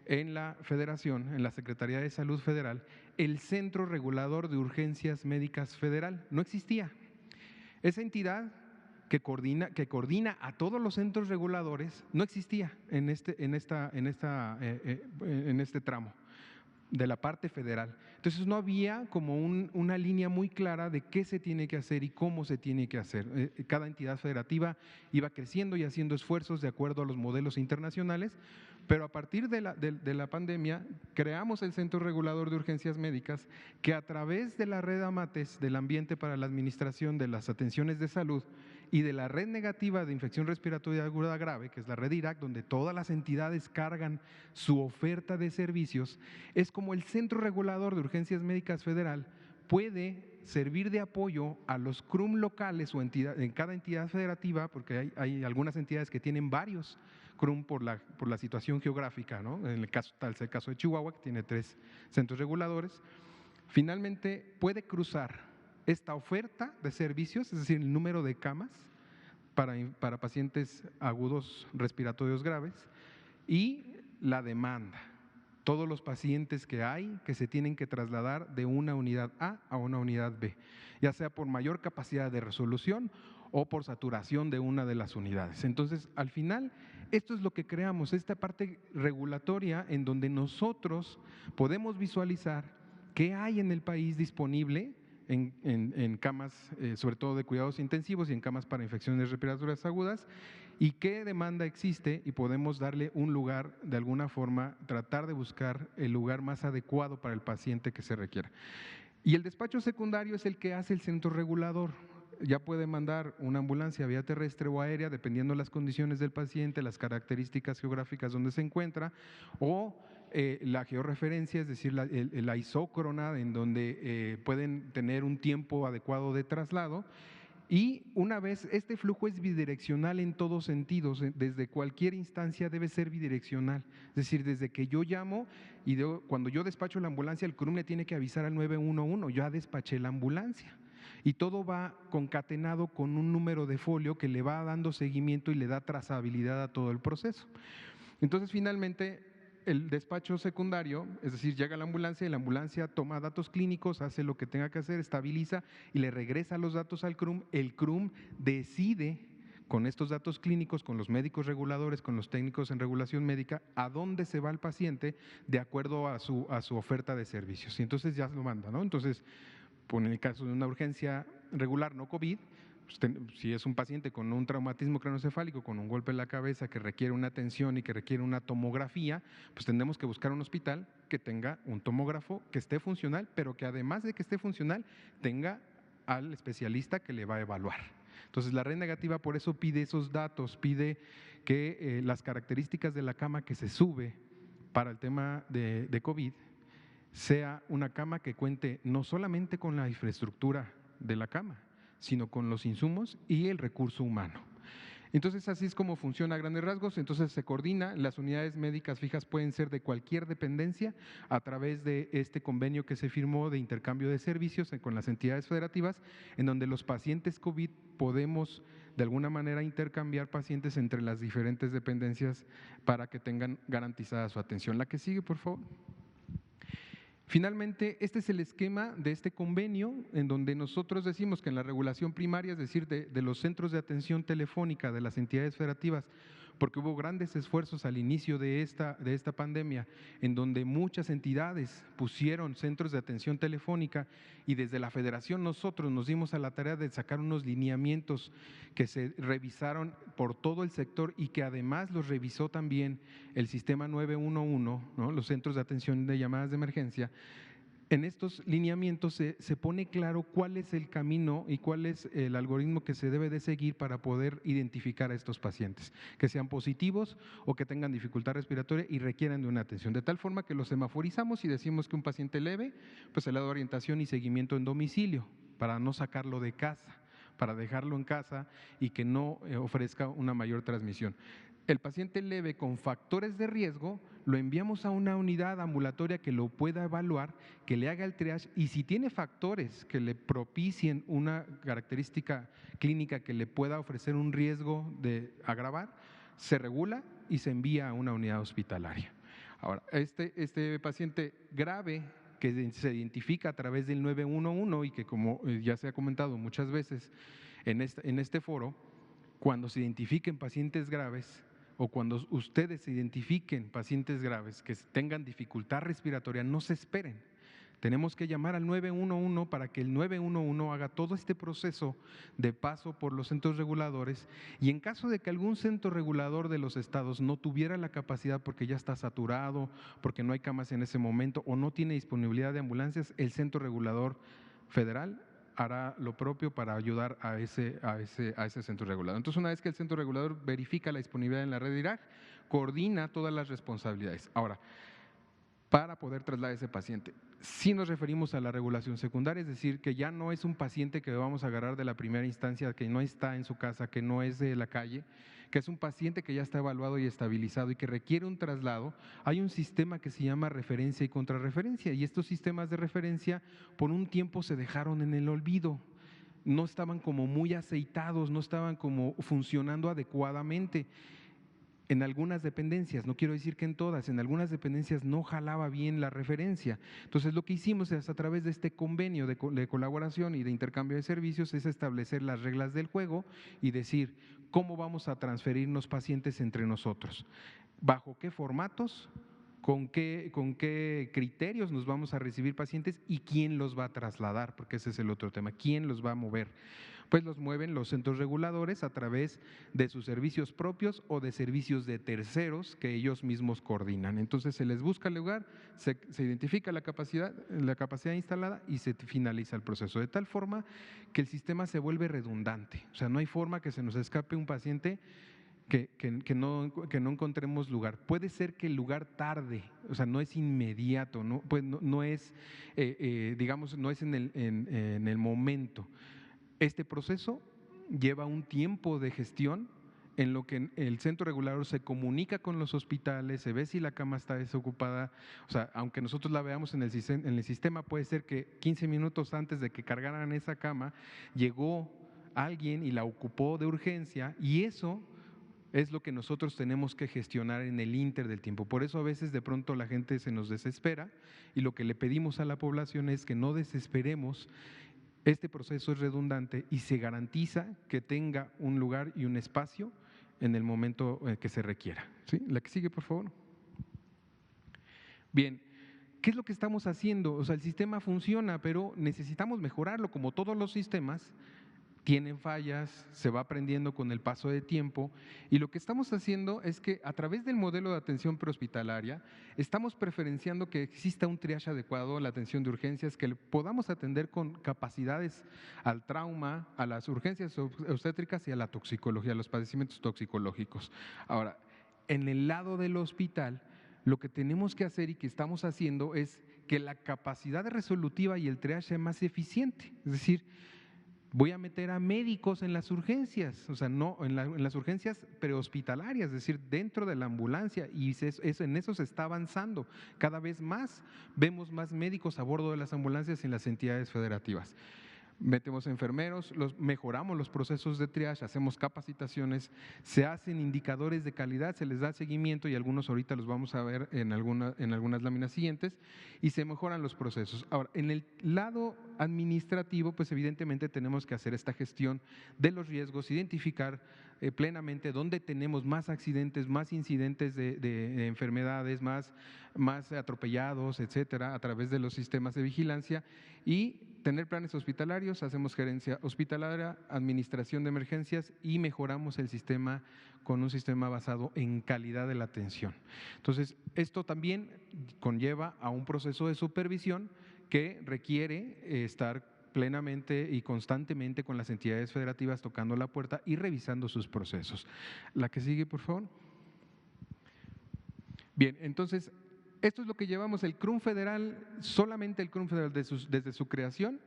en la Federación, en la Secretaría de Salud Federal, el Centro Regulador de Urgencias Médicas Federal. No existía. Esa entidad que coordina a todos los centros reguladores no existía en este tramo de la parte federal. Entonces no había como una línea muy clara de qué se tiene que hacer y cómo se tiene que hacer. Cada entidad federativa iba creciendo y haciendo esfuerzos de acuerdo a los modelos internacionales, pero a partir de la pandemia creamos el Centro Regulador de Urgencias Médicas, que a través de la red AMATES, del Ambiente para la Administración de las Atenciones de Salud, y de la red negativa de infección respiratoria aguda grave, que es la red IRAC, donde todas las entidades cargan su oferta de servicios, es como el Centro Regulador de Urgencias Médicas Federal puede servir de apoyo a los CRUM locales o en cada entidad federativa, porque hay algunas entidades que tienen varios CRUM por la situación geográfica, ¿no? En el caso, tal es el caso de Chihuahua, que tiene 3 centros reguladores. Finalmente, puede cruzar esta oferta de servicios, es decir, el número de camas para pacientes agudos respiratorios graves, y la demanda. Todos los pacientes que hay que se tienen que trasladar de una unidad A a una unidad B, ya sea por mayor capacidad de resolución o por saturación de una de las unidades. Entonces, al final, esto es lo que creamos, esta parte regulatoria en donde nosotros podemos visualizar qué hay en el país disponible en camas, sobre todo de cuidados intensivos y en camas para infecciones respiratorias agudas, y qué demanda existe, y podemos darle un lugar, de alguna forma, tratar de buscar el lugar más adecuado para el paciente que se requiera. Y el despacho secundario es el que hace el centro regulador. Ya puede mandar una ambulancia vía terrestre o aérea, dependiendo de las condiciones del paciente, las características geográficas donde se encuentra, o la georreferencia, es decir, la isócrona, en donde pueden tener un tiempo adecuado de traslado. Y una vez, este flujo es bidireccional en todos sentidos, desde cualquier instancia debe ser bidireccional, es decir, desde que yo llamo y cuando yo despacho la ambulancia, el CRUM le tiene que avisar al 911, yo ya despaché la ambulancia. Y todo va concatenado con un número de folio que le va dando seguimiento y le da trazabilidad a todo el proceso. Entonces, finalmente, el despacho secundario, es decir, llega la ambulancia y la ambulancia toma datos clínicos, hace lo que tenga que hacer, estabiliza y le regresa los datos al CRUM. El CRUM decide con estos datos clínicos, con los médicos reguladores, con los técnicos en regulación médica, a dónde se va el paciente de acuerdo a su oferta de servicios. Y entonces ya lo manda, ¿no? Entonces, en el caso de una urgencia regular no COVID, si es un paciente con un traumatismo craneoencefálico, con un golpe en la cabeza que requiere una atención y que requiere una tomografía, pues tendremos que buscar un hospital que tenga un tomógrafo que esté funcional, pero que además de que esté funcional, tenga al especialista que le va a evaluar. Entonces, la red negativa por eso pide esos datos, pide que las características de la cama que se sube para el tema de COVID sea una cama que cuente no solamente con la infraestructura de la cama, sino con los insumos y el recurso humano. Entonces, así es como funciona a grandes rasgos. Entonces, se coordina, las unidades médicas fijas pueden ser de cualquier dependencia a través de este convenio que se firmó de intercambio de servicios con las entidades federativas, en donde los pacientes COVID podemos de alguna manera intercambiar pacientes entre las diferentes dependencias para que tengan garantizada su atención. La que sigue, por favor. Finalmente, este es el esquema de este convenio en donde nosotros decimos que en la regulación primaria, es decir, de los centros de atención telefónica de las entidades federativas, porque hubo grandes esfuerzos al inicio de esta pandemia, en donde muchas entidades pusieron centros de atención telefónica, y desde la federación nosotros nos dimos a la tarea de sacar unos lineamientos que se revisaron por todo el sector y que además los revisó también el sistema 911, ¿no? Los centros de atención de llamadas de emergencia. En estos lineamientos se pone claro cuál es el camino y cuál es el algoritmo que se debe de seguir para poder identificar a estos pacientes, que sean positivos o que tengan dificultad respiratoria y requieran de una atención, de tal forma que los semaforizamos y decimos que un paciente leve, pues se le da orientación y seguimiento en domicilio para no sacarlo de casa, para dejarlo en casa y que no ofrezca una mayor transmisión. El paciente leve con factores de riesgo lo enviamos a una unidad ambulatoria que lo pueda evaluar, que le haga el triage, y si tiene factores que le propicien una característica clínica que le pueda ofrecer un riesgo de agravar, se regula y se envía a una unidad hospitalaria. Ahora, este paciente grave que se identifica a través del 911 y que, como ya se ha comentado muchas veces en este foro, cuando se identifiquen pacientes graves o cuando ustedes identifiquen pacientes graves que tengan dificultad respiratoria, no se esperen. Tenemos que llamar al 911 para que el 911 haga todo este proceso de paso por los centros reguladores, y en caso de que algún centro regulador de los estados no tuviera la capacidad porque ya está saturado, porque no hay camas en ese momento o no tiene disponibilidad de ambulancias, el centro regulador federal hará lo propio para ayudar a ese centro regulador. Entonces, una vez que el centro regulador verifica la disponibilidad en la red de IRAG, coordina todas las responsabilidades. Ahora, para poder trasladar a ese paciente. Si nos referimos a la regulación secundaria, es decir, que ya no es un paciente que vamos a agarrar de la primera instancia, que no está en su casa, que no es de la calle, que es un paciente que ya está evaluado y estabilizado y que requiere un traslado. Hay un sistema que se llama referencia y contrarreferencia, y estos sistemas de referencia por un tiempo se dejaron en el olvido. No estaban como muy aceitados, no estaban como funcionando adecuadamente. En algunas dependencias, no quiero decir que en todas, en algunas dependencias no jalaba bien la referencia. Entonces lo que hicimos es, a través de este convenio de colaboración y de intercambio de servicios, es establecer las reglas del juego y decir cómo vamos a transferirnos pacientes entre nosotros, bajo qué formatos, con qué criterios nos vamos a recibir pacientes y quién los va a trasladar, porque ese es el otro tema, quién los va a mover. Pues los mueven los centros reguladores a través de sus servicios propios o de servicios de terceros que ellos mismos coordinan. Entonces se les busca el lugar, se identifica la capacidad instalada y se finaliza el proceso, de tal forma que el sistema se vuelve redundante. O sea, no hay forma que se nos escape un paciente que no encontremos lugar. Puede ser que el lugar tarde, o sea, no es inmediato, no es, digamos, no es en el momento. Este proceso lleva un tiempo de gestión en lo que el centro regulador se comunica con los hospitales, se ve si la cama está desocupada. O sea, aunque nosotros la veamos en el sistema, puede ser que 15 minutos antes de que cargaran esa cama, llegó alguien y la ocupó de urgencia, y eso es lo que nosotros tenemos que gestionar en el ínter del tiempo. Por eso a veces de pronto la gente se nos desespera, y lo que le pedimos a la población es que no desesperemos. Este proceso es redundante y se garantiza que tenga un lugar y un espacio en el momento que se requiera. ¿Sí? La que sigue, por favor. Bien, ¿qué es lo que estamos haciendo? O sea, el sistema funciona, pero necesitamos mejorarlo, como todos los sistemas. Tienen fallas, se va aprendiendo con el paso de tiempo, y lo que estamos haciendo es que a través del modelo de atención prehospitalaria estamos preferenciando que exista un triage adecuado a la atención de urgencias, que le podamos atender con capacidades al trauma, a las urgencias obstétricas y a la toxicología, a los padecimientos toxicológicos. Ahora, en el lado del hospital, lo que tenemos que hacer y que estamos haciendo es que la capacidad resolutiva y el triage sea más eficiente, es decir, voy a meter a médicos en las urgencias, o sea, no en las urgencias prehospitalarias, es decir, dentro de la ambulancia, y en eso se está avanzando. Cada vez más vemos más médicos a bordo de las ambulancias en las entidades federativas. Metemos enfermeros, mejoramos los procesos de triage, hacemos capacitaciones, se hacen indicadores de calidad, se les da seguimiento, y algunos ahorita los vamos a ver en algunas láminas siguientes, y se mejoran los procesos. Ahora, en el lado administrativo, pues evidentemente tenemos que hacer esta gestión de los riesgos, identificar plenamente dónde tenemos más accidentes, más incidentes de enfermedades, más atropellados, etcétera, a través de los sistemas de vigilancia, y tener planes hospitalarios. Hacemos gerencia hospitalaria, administración de emergencias, y mejoramos el sistema con un sistema basado en calidad de la atención. Entonces, esto también conlleva a un proceso de supervisión que requiere estar plenamente y constantemente con las entidades federativas tocando la puerta y revisando sus procesos. La que sigue, por favor. Bien, entonces, esto es lo que llevamos el CRUM federal, solamente el CRUM federal desde su creación,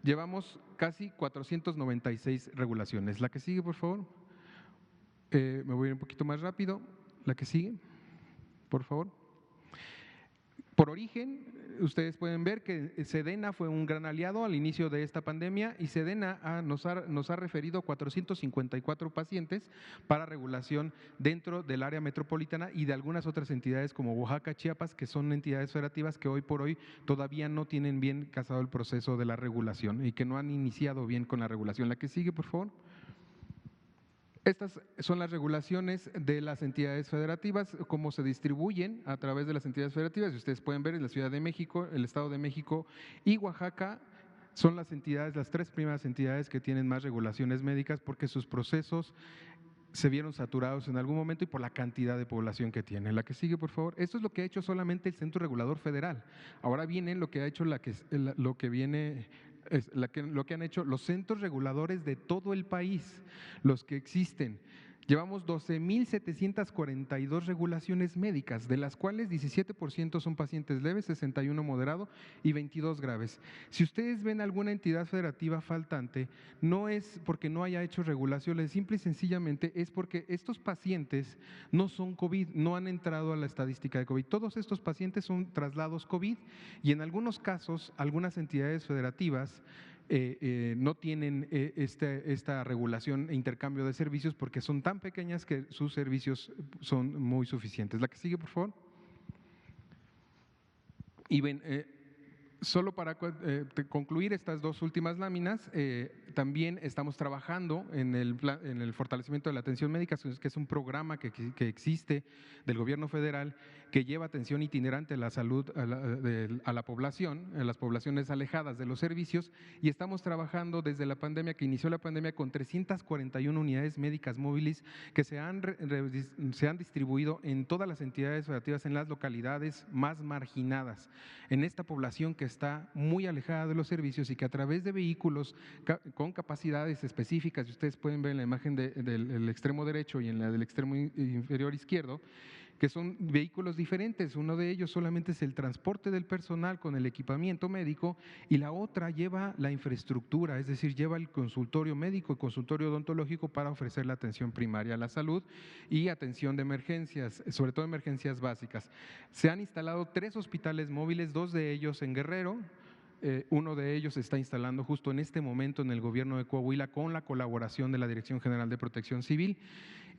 llevamos casi 496 regulaciones. La que sigue, por favor. Me voy a ir un poquito más rápido. La que sigue, por favor. Por origen, ustedes pueden ver que Sedena fue un gran aliado al inicio de esta pandemia, y Sedena nos ha referido 454 pacientes para regulación dentro del área metropolitana y de algunas otras entidades como Oaxaca, Chiapas, que son entidades federativas que hoy por hoy todavía no tienen bien casado el proceso de la regulación y que no han iniciado bien con la regulación. La que sigue, por favor. Estas son las regulaciones de las entidades federativas, cómo se distribuyen a través de las entidades federativas. Ustedes pueden ver en la Ciudad de México, el Estado de México y Oaxaca son las tres primeras entidades que tienen más regulaciones médicas, porque sus procesos se vieron saturados en algún momento y por la cantidad de población que tienen. La que sigue, por favor. Esto es lo que ha hecho solamente el Centro Regulador Federal. Ahora viene lo que ha hecho lo que han hecho los centros reguladores de todo el país, los que existen. Llevamos 12.742 regulaciones médicas, de las cuales 17% son pacientes leves, 61 moderado y 22 graves. Si ustedes ven alguna entidad federativa faltante, no es porque no haya hecho regulaciones, simple y sencillamente es porque estos pacientes no son COVID, no han entrado a la estadística de COVID. Todos estos pacientes son traslados COVID y en algunos casos, algunas entidades federativas no tienen esta regulación e intercambio de servicios porque son tan pequeñas que sus servicios son muy suficientes. La que sigue, por favor. Y ven, solo para concluir estas dos últimas láminas, también estamos trabajando en el fortalecimiento de la atención médica, que es un programa que existe del gobierno federal que lleva atención itinerante a la salud a la población, a las poblaciones alejadas de los servicios, y estamos trabajando desde la pandemia, que inició la pandemia, con 341 unidades médicas móviles que se han distribuido en todas las entidades federativas, en las localidades más marginadas, en esta población que está muy alejada de los servicios y que a través de vehículos con capacidades específicas, y ustedes pueden ver en la imagen del extremo derecho y en la del extremo inferior izquierdo, que son vehículos diferentes. Uno de ellos solamente es el transporte del personal con el equipamiento médico y la otra lleva la infraestructura, es decir, lleva el consultorio médico y consultorio odontológico para ofrecer la atención primaria a la salud y atención de emergencias, sobre todo emergencias básicas. Se han instalado 3 hospitales móviles, 2 de ellos en Guerrero. Uno de ellos se está instalando justo en este momento en el gobierno de Coahuila con la colaboración de la Dirección General de Protección Civil,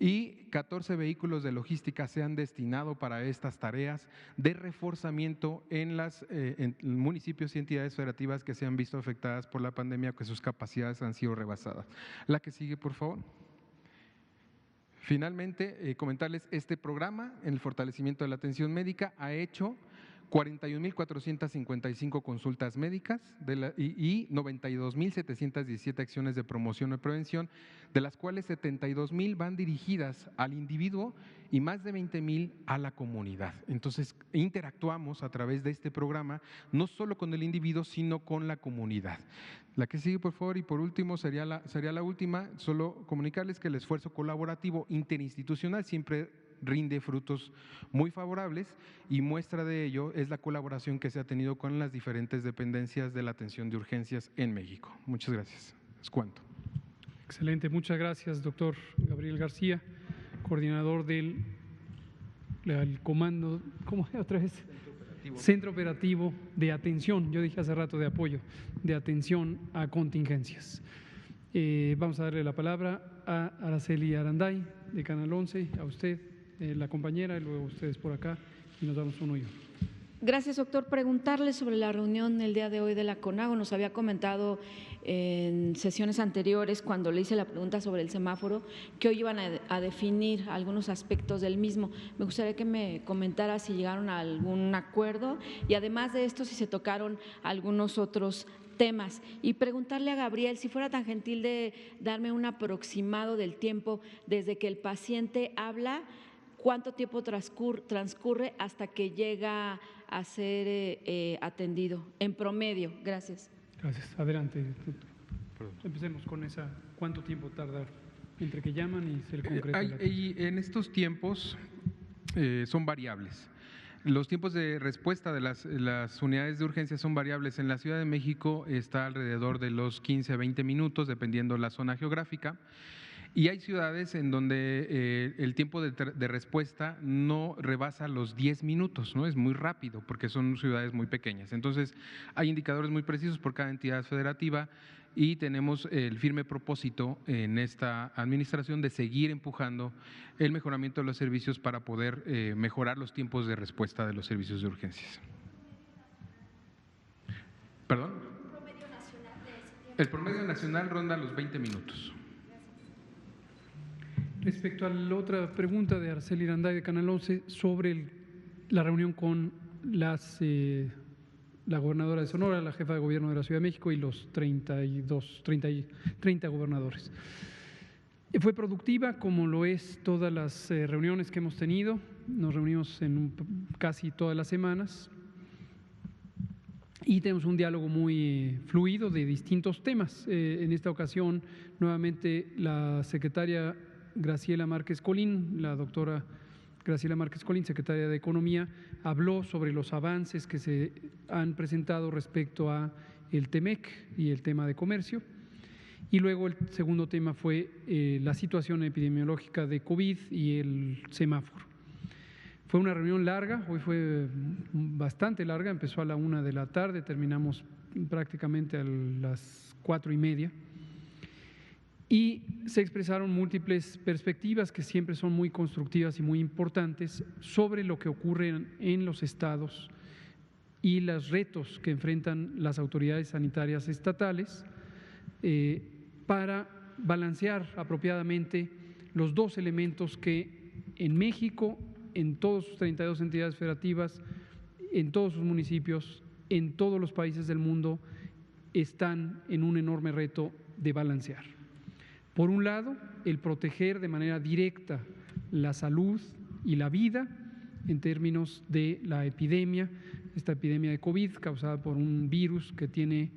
y 14 vehículos de logística se han destinado para estas tareas de reforzamiento en los municipios y entidades federativas que se han visto afectadas por la pandemia, que sus capacidades han sido rebasadas. La que sigue, por favor. Finalmente, comentarles, este programa en el fortalecimiento de la atención médica ha hecho 41.455 consultas médicas y 92.717 acciones de promoción o prevención, de las cuales 72.000 van dirigidas al individuo y más de 20.000 a la comunidad. Entonces, interactuamos a través de este programa no solo con el individuo, sino con la comunidad. La que sigue, por favor, y por último sería la última, solo comunicarles que el esfuerzo colaborativo interinstitucional siempre rinde frutos muy favorables, y muestra de ello es la colaboración que se ha tenido con las diferentes dependencias de la atención de urgencias en México. Muchas gracias. Es cuanto. Excelente, muchas gracias, doctor Gabriel García, coordinador del comando, ¿cómo es otra vez? Centro Operativo de Atención, yo dije hace rato de apoyo, de atención a contingencias. Vamos a darle la palabra a Araceli Aranday, de Canal 11, a usted, la compañera, y luego ustedes por acá, y nos damos uno y uno. Gracias, doctor. Preguntarle sobre la reunión el día de hoy de la CONAGO. Nos había comentado en sesiones anteriores, cuando le hice la pregunta sobre el semáforo, que hoy iban a definir algunos aspectos del mismo. Me gustaría que me comentara si llegaron a algún acuerdo y, además de esto, si se tocaron algunos otros temas. Y preguntarle a Gabriel si fuera tan gentil de darme un aproximado del tiempo desde que el paciente habla, cuánto tiempo transcurre hasta que llega a ser atendido, en promedio. Gracias. Gracias. Adelante. Empecemos con esa. ¿Cuánto tiempo tarda entre que llaman y se le concreta? En estos tiempos son variables. Los tiempos de respuesta de las unidades de urgencia son variables. En la Ciudad de México está alrededor de los 15 a 20 minutos, dependiendo la zona geográfica. Y hay ciudades en donde el tiempo de respuesta no rebasa los 10 minutos, ¿no? Es muy rápido porque son ciudades muy pequeñas. Entonces, hay indicadores muy precisos por cada entidad federativa y tenemos el firme propósito en esta administración de seguir empujando el mejoramiento de los servicios para poder mejorar los tiempos de respuesta de los servicios de urgencias. ¿Perdón? El promedio nacional ronda los 20 minutos. Respecto a la otra pregunta de Araceli Aranday de Canal 11 sobre la reunión con la gobernadora de Sonora, la jefa de gobierno de la Ciudad de México y los 30 gobernadores. Fue productiva, como lo es todas las reuniones que hemos tenido. Nos reunimos casi todas las semanas y tenemos un diálogo muy fluido de distintos temas. En esta ocasión, nuevamente, la secretaria Graciela Márquez Colín, la doctora Graciela Márquez Colín, secretaria de Economía, habló sobre los avances que se han presentado respecto a el TEMEC y el tema de comercio. Y luego el segundo tema fue la situación epidemiológica de COVID y el semáforo. Fue una reunión larga, hoy fue bastante larga, empezó a la 1 de la tarde, terminamos prácticamente a las 4:30. Y se expresaron múltiples perspectivas que siempre son muy constructivas y muy importantes sobre lo que ocurre en los estados y los retos que enfrentan las autoridades sanitarias estatales para balancear apropiadamente los dos elementos que en México, en todas sus 32 entidades federativas, en todos sus municipios, en todos los países del mundo, están en un enorme reto de balancear. Por un lado, el proteger de manera directa la salud y la vida en términos de la epidemia, esta epidemia de COVID causada por un virus que tiene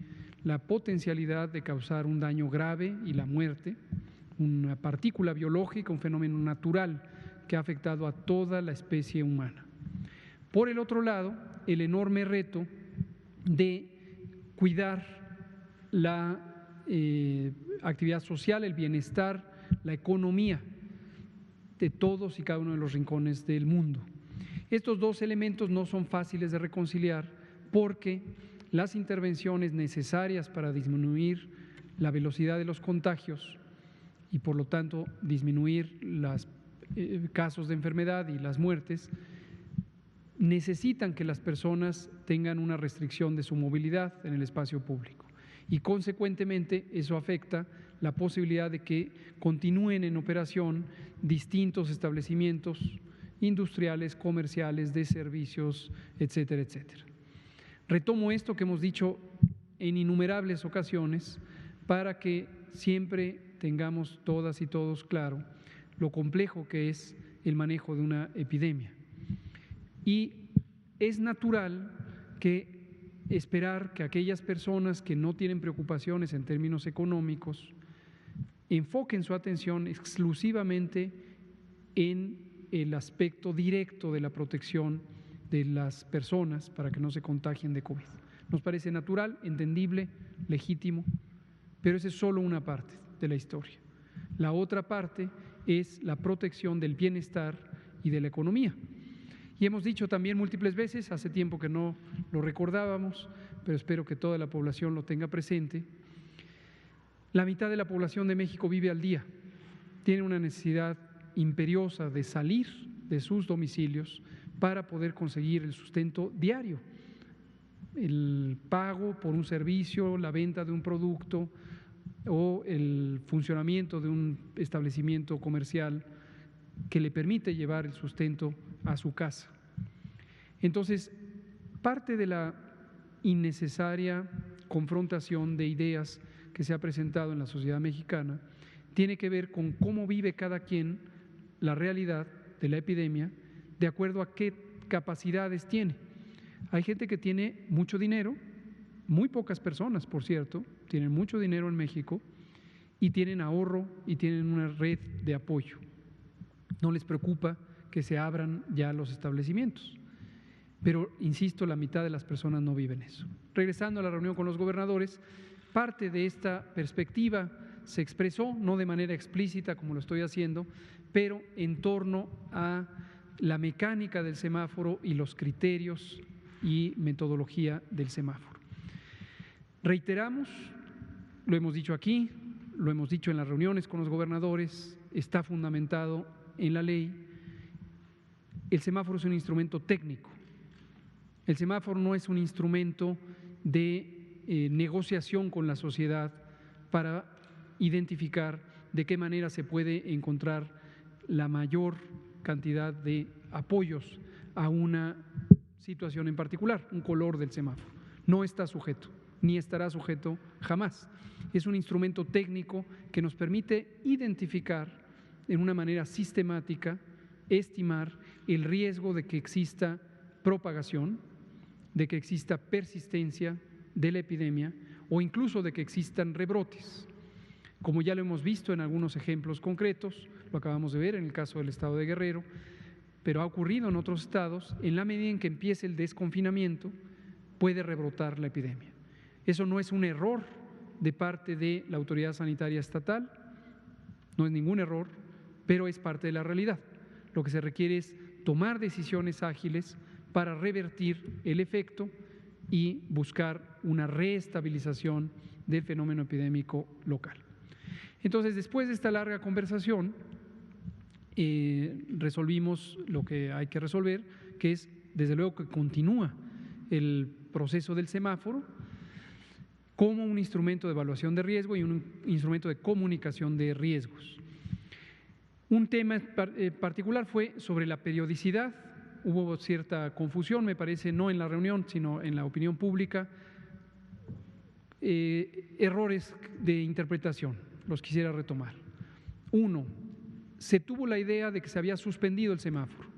la potencialidad de causar un daño grave y la muerte, una partícula biológica, un fenómeno natural que ha afectado a toda la especie humana. Por el otro lado, el enorme reto de cuidar la actividad social, el bienestar, la economía de todos y cada uno de los rincones del mundo. Estos dos elementos no son fáciles de reconciliar porque las intervenciones necesarias para disminuir la velocidad de los contagios y por lo tanto disminuir los casos de enfermedad y las muertes necesitan que las personas tengan una restricción de su movilidad en el espacio público. Y consecuentemente eso afecta la posibilidad de que continúen en operación distintos establecimientos industriales, comerciales, de servicios, etcétera, etcétera. Retomo esto que hemos dicho en innumerables ocasiones para que siempre tengamos todas y todos claro lo complejo que es el manejo de una epidemia. Y es natural que esperar que aquellas personas que no tienen preocupaciones en términos económicos enfoquen su atención exclusivamente en el aspecto directo de la protección de las personas para que no se contagien de COVID. Nos parece natural, entendible, legítimo, pero esa es solo una parte de la historia. La otra parte es la protección del bienestar y de la economía. Y hemos dicho también múltiples veces, hace tiempo que no lo recordábamos, pero espero que toda la población lo tenga presente, la mitad de la población de México vive al día, tiene una necesidad imperiosa de salir de sus domicilios para poder conseguir el sustento diario, el pago por un servicio, la venta de un producto o el funcionamiento de un establecimiento comercial que le permite llevar el sustento a su casa. Entonces, parte de la innecesaria confrontación de ideas que se ha presentado en la sociedad mexicana tiene que ver con cómo vive cada quien la realidad de la epidemia de acuerdo a qué capacidades tiene. Hay gente que tiene mucho dinero, muy pocas personas, por cierto, tienen mucho dinero en México y tienen ahorro y tienen una red de apoyo. No les preocupa que se abran ya los establecimientos. Pero, insisto, la mitad de las personas no viven eso. Regresando a la reunión con los gobernadores, parte de esta perspectiva se expresó, no de manera explícita como lo estoy haciendo, pero en torno a la mecánica del semáforo y los criterios y metodología del semáforo. Reiteramos, lo hemos dicho aquí, lo hemos dicho en las reuniones con los gobernadores, está fundamentado en la ley. El semáforo es un instrumento técnico. El semáforo no es un instrumento de negociación con la sociedad para identificar de qué manera se puede encontrar la mayor cantidad de apoyos a una situación en particular, un color del semáforo. No está sujeto, ni estará sujeto jamás. Es un instrumento técnico que nos permite identificar de una manera sistemática, estimar el riesgo de que exista propagación, de que exista persistencia de la epidemia o incluso de que existan rebrotes. como ya lo hemos visto en algunos ejemplos concretos, lo acabamos de ver en el caso del estado de Guerrero, pero ha ocurrido en otros estados, en la medida en que empiece el desconfinamiento, puede rebrotar la epidemia. Eso no es un error de parte de la autoridad sanitaria estatal, no es ningún error, pero es parte de la realidad. Lo que se requiere es tomar decisiones ágiles para revertir el efecto y buscar una reestabilización del fenómeno epidémico local. Entonces, después de esta larga conversación, resolvimos lo que hay que resolver, que es, desde luego, que continúa el proceso del semáforo como un instrumento de evaluación de riesgo y un instrumento de comunicación de riesgos. Un tema particular fue sobre la periodicidad. Hubo cierta confusión, me parece, no en la reunión, sino en la opinión pública, errores de interpretación, los quisiera retomar. Uno, se tuvo la idea de que se había suspendido el semáforo.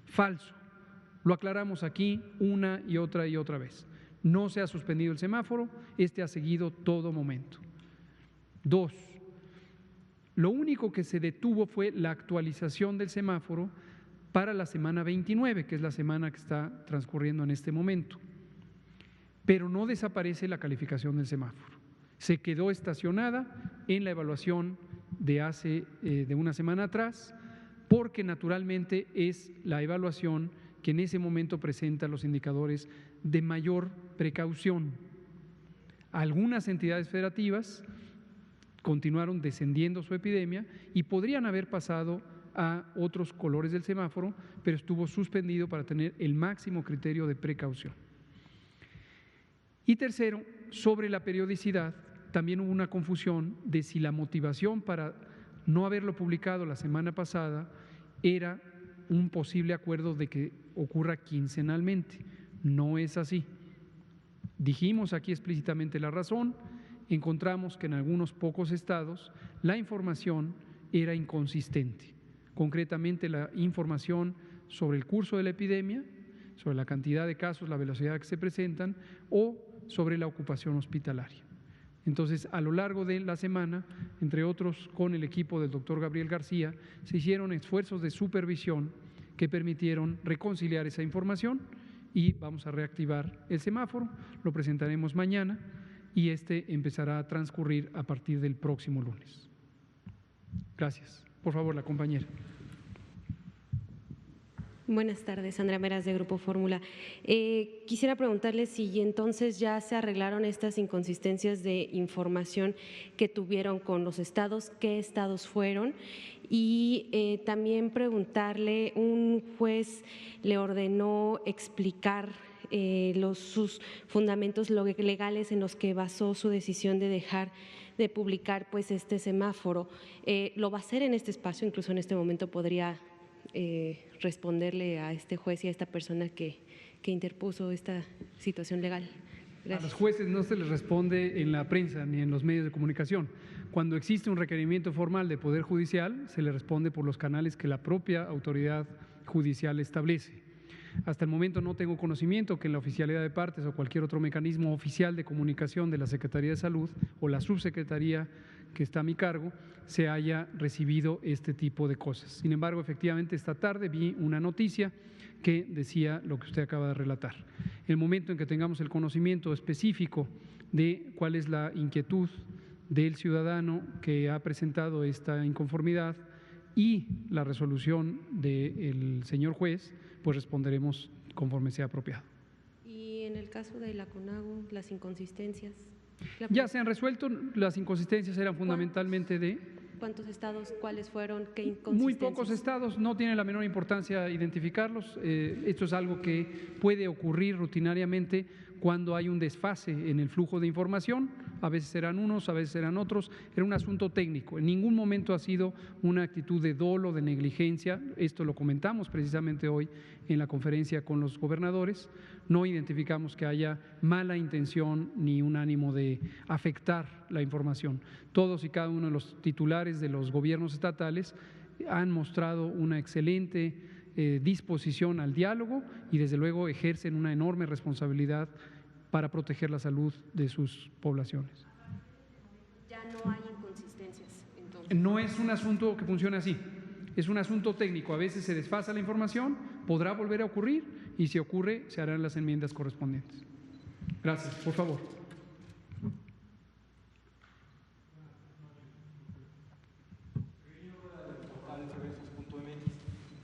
Falso. Lo aclaramos aquí una y otra vez. No se ha suspendido el semáforo, este ha seguido todo momento. Dos, lo único que se detuvo fue la actualización del semáforo para la semana 29, que es la semana que está transcurriendo en este momento. Pero no desaparece la calificación del semáforo. Se quedó estacionada en la evaluación de una semana atrás, porque naturalmente es la evaluación que en ese momento presenta los indicadores de mayor precaución. Algunas entidades federativas continuaron descendiendo su epidemia y podrían haber pasado a otros colores del semáforo, pero estuvo suspendido para tener el máximo criterio de precaución. Y tercero, sobre la periodicidad, también hubo una confusión de si la motivación para no haberlo publicado la semana pasada era un posible acuerdo de que ocurra quincenalmente. No es así. Dijimos aquí explícitamente la razón, encontramos que en algunos pocos estados la información era inconsistente, concretamente la información sobre el curso de la epidemia, sobre la cantidad de casos, la velocidad que se presentan o sobre la ocupación hospitalaria. Entonces, a lo largo de la semana, entre otros con el equipo del doctor Gabriel García, se hicieron esfuerzos de supervisión que permitieron reconciliar esa información y vamos a reactivar el semáforo, lo presentaremos mañana y empezará a transcurrir a partir del próximo lunes. Gracias. Por favor, la compañera. Buenas tardes, Andrea Meras de Grupo Fórmula. Quisiera preguntarle si entonces ya se arreglaron estas inconsistencias de información que tuvieron con los estados, qué estados fueron y también preguntarle, un juez le ordenó explicar sus fundamentos legales en los que basó su decisión de dejar de publicar pues este semáforo. ¿Lo va a hacer en este espacio? Incluso en este momento podría responderle a este juez y a esta persona que interpuso esta situación legal. Gracias. A los jueces no se les responde en la prensa ni en los medios de comunicación. Cuando existe un requerimiento formal de Poder Judicial, se le responde por los canales que la propia autoridad judicial establece. Hasta el momento no tengo conocimiento que en la oficialidad de partes o cualquier otro mecanismo oficial de comunicación de la Secretaría de Salud o la subsecretaría que está a mi cargo se haya recibido este tipo de cosas. Sin embargo, efectivamente, esta tarde vi una noticia que decía lo que usted acaba de relatar. En el momento en que tengamos el conocimiento específico de cuál es la inquietud del ciudadano que ha presentado esta inconformidad y la resolución del señor juez, pues responderemos conforme sea apropiado. Y en el caso de la CONAGO, las inconsistencias. Ya se han resuelto, las inconsistencias eran fundamentalmente de… ¿Cuántos estados? ¿Cuáles fueron? ¿Qué inconsistencias? Muy pocos estados, no tiene la menor importancia identificarlos. Esto es algo que puede ocurrir rutinariamente cuando hay un desfase en el flujo de información. A veces serán unos, a veces serán otros. Era un asunto técnico. En ningún momento ha sido una actitud de dolo, de negligencia. Esto lo comentamos precisamente hoy en la conferencia con los gobernadores. No identificamos que haya mala intención ni un ánimo de afectar la información. Todos y cada uno de los titulares de los gobiernos estatales han mostrado una excelente disposición al diálogo y desde luego ejercen una enorme responsabilidad para proteger la salud de sus poblaciones. Ya no hay inconsistencias no es un asunto que funcione así, es un asunto técnico. A veces se desfasa la información, podrá volver a ocurrir y si ocurre se harán las enmiendas correspondientes. Gracias, por favor.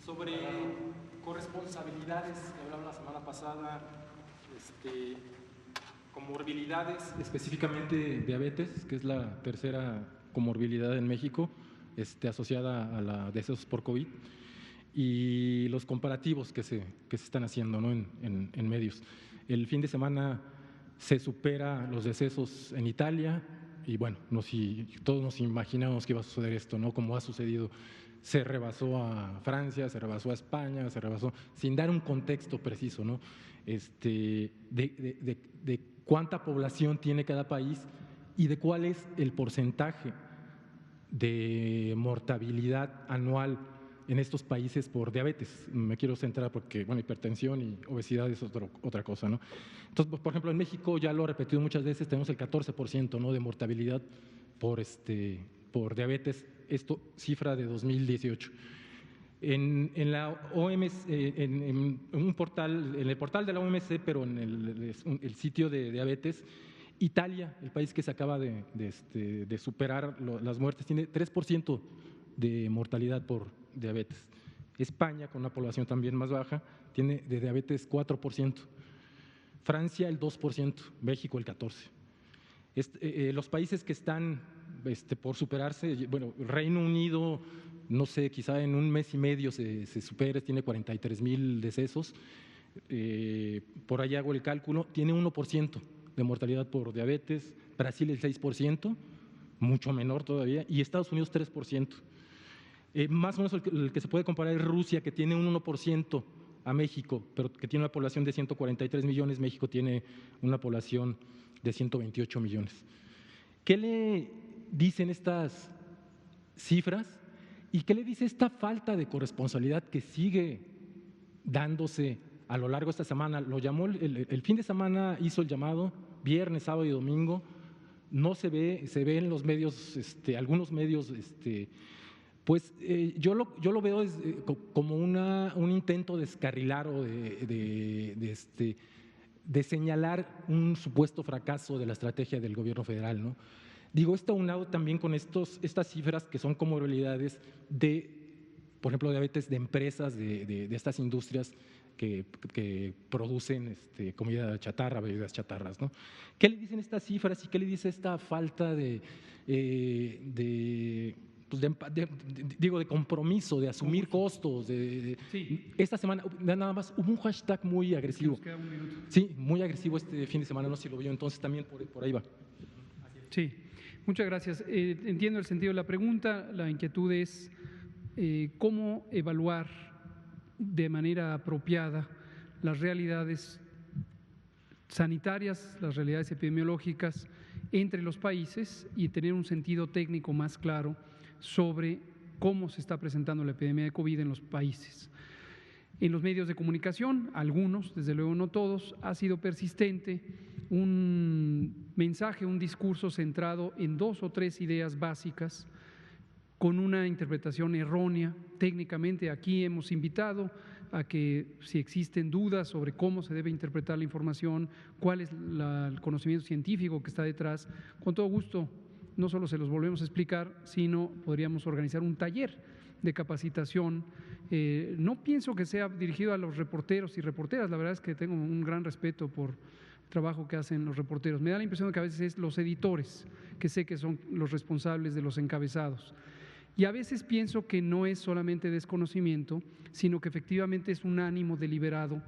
Sobre corresponsabilidades, que hablaba la semana pasada, comorbilidades, específicamente diabetes, que es la tercera comorbilidad en México, asociada a la decesos por COVID, y los comparativos que se están haciendo, ¿no? en medios. El fin de semana se supera los decesos en Italia y bueno, todos nos imaginamos que iba a suceder esto, ¿no? Como ha sucedido. Se rebasó a Francia, se rebasó a España, se rebasó, sin dar un contexto preciso, ¿no? De cuánta población tiene cada país y de cuál es el porcentaje de mortalidad anual en estos países por diabetes. Me quiero centrar porque, bueno, hipertensión y obesidad es otra cosa, ¿no? Entonces, por ejemplo, en México, ya lo he repetido muchas veces, tenemos el 14%, ¿no?, de mortalidad por diabetes, esto cifra de 2018. En la OMS, en un portal, en el portal de la OMS, pero en el sitio de diabetes, Italia, el país que se acaba de superar las muertes, tiene 3% de mortalidad por diabetes. España, con una población también más baja, tiene de diabetes 4%. Francia el 2%, México el 14%. Los países que están por superarse, bueno, Reino Unido, no sé, quizá en un mes y medio se supere, tiene 43,000 decesos, por ahí hago el cálculo, tiene 1% de mortalidad por diabetes, Brasil el 6%, mucho menor todavía, y Estados Unidos 3%. Más o menos el que se puede comparar es Rusia, que tiene un 1% a México, pero que tiene una población de 143 millones, México tiene una población de 128 millones. ¿Qué le dicen estas cifras y qué le dice esta falta de corresponsabilidad que sigue dándose a lo largo de esta semana? Lo llamó el fin de semana, hizo el llamado, viernes, sábado y domingo, no se ve en los medios, algunos medios, pues yo lo veo como un intento de descarrilar o de señalar un supuesto fracaso de la estrategia del gobierno federal, ¿no? Digo, esto aunado también con estas cifras que son comorbilidades por ejemplo, diabetes de empresas, de estas industrias que producen comida chatarra, bebidas chatarras, ¿no? ¿Qué le dicen estas cifras y qué le dice esta falta de compromiso, de asumir costos? Sí. Esta semana, nada más, hubo un hashtag muy agresivo. Nos queda un minuto. Sí, muy agresivo este fin de semana, no sé si lo vio, entonces también por ahí va. Sí, muchas gracias. Entiendo el sentido de la pregunta. La inquietud es cómo evaluar de manera apropiada las realidades sanitarias, las realidades epidemiológicas entre los países y tener un sentido técnico más claro sobre cómo se está presentando la epidemia de COVID en los países. En los medios de comunicación, algunos, desde luego no todos, ha sido persistente un mensaje, un discurso centrado en 2 o 3 ideas básicas con una interpretación errónea. Técnicamente aquí hemos invitado a que si existen dudas sobre cómo se debe interpretar la información, cuál es el conocimiento científico que está detrás, con todo gusto no solo se los volvemos a explicar, sino podríamos organizar un taller de capacitación. No pienso que sea dirigido a los reporteros y reporteras, la verdad es que tengo un gran respeto por el trabajo que hacen los reporteros. Me da la impresión de que a veces es los editores, que sé que son los responsables de los encabezados. Y a veces pienso que no es solamente desconocimiento, sino que efectivamente es un ánimo deliberado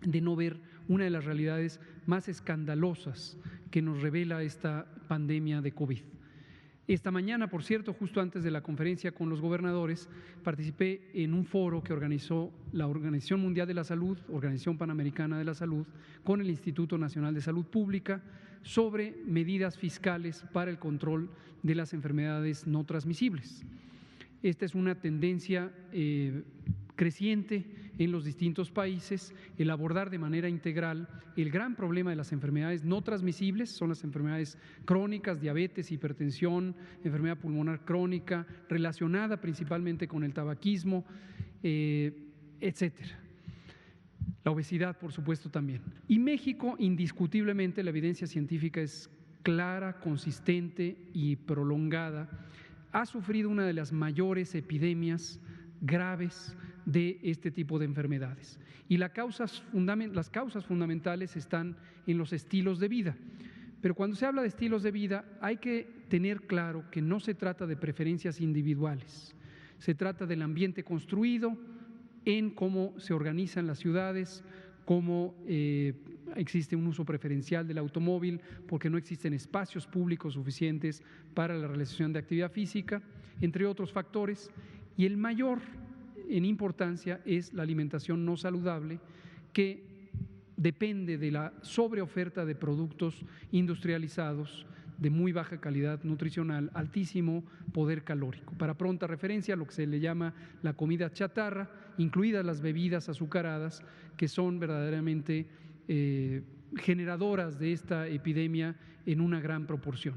de no ver una de las realidades más escandalosas que nos revela esta pandemia de COVID. Esta mañana, por cierto, justo antes de la conferencia con los gobernadores, participé en un foro que organizó la Organización Mundial de la Salud, Organización Panamericana de la Salud, con el Instituto Nacional de Salud Pública, sobre medidas fiscales para el control de las enfermedades no transmisibles. Esta es una tendencia creciente en los distintos países el abordar de manera integral el gran problema de las enfermedades no transmisibles, son las enfermedades crónicas, diabetes, hipertensión, enfermedad pulmonar crónica, relacionada principalmente con el tabaquismo, etcétera. La obesidad, por supuesto, también. Y México, indiscutiblemente, la evidencia científica es clara, consistente y prolongada, ha sufrido una de las mayores epidemias graves de este tipo de enfermedades. Y las causas fundamentales están en los estilos de vida. Pero cuando se habla de estilos de vida hay que tener claro que no se trata de preferencias individuales, se trata del ambiente construido en cómo se organizan las ciudades, cómo existe un uso preferencial del automóvil porque no existen espacios públicos suficientes para la realización de actividad física, entre otros factores, y el mayor en importancia es la alimentación no saludable, que depende de la sobreoferta de productos industrializados de muy baja calidad nutricional, altísimo poder calórico. Para pronta referencia, lo que se le llama la comida chatarra, incluidas las bebidas azucaradas, que son verdaderamente generadoras de esta epidemia en una gran proporción.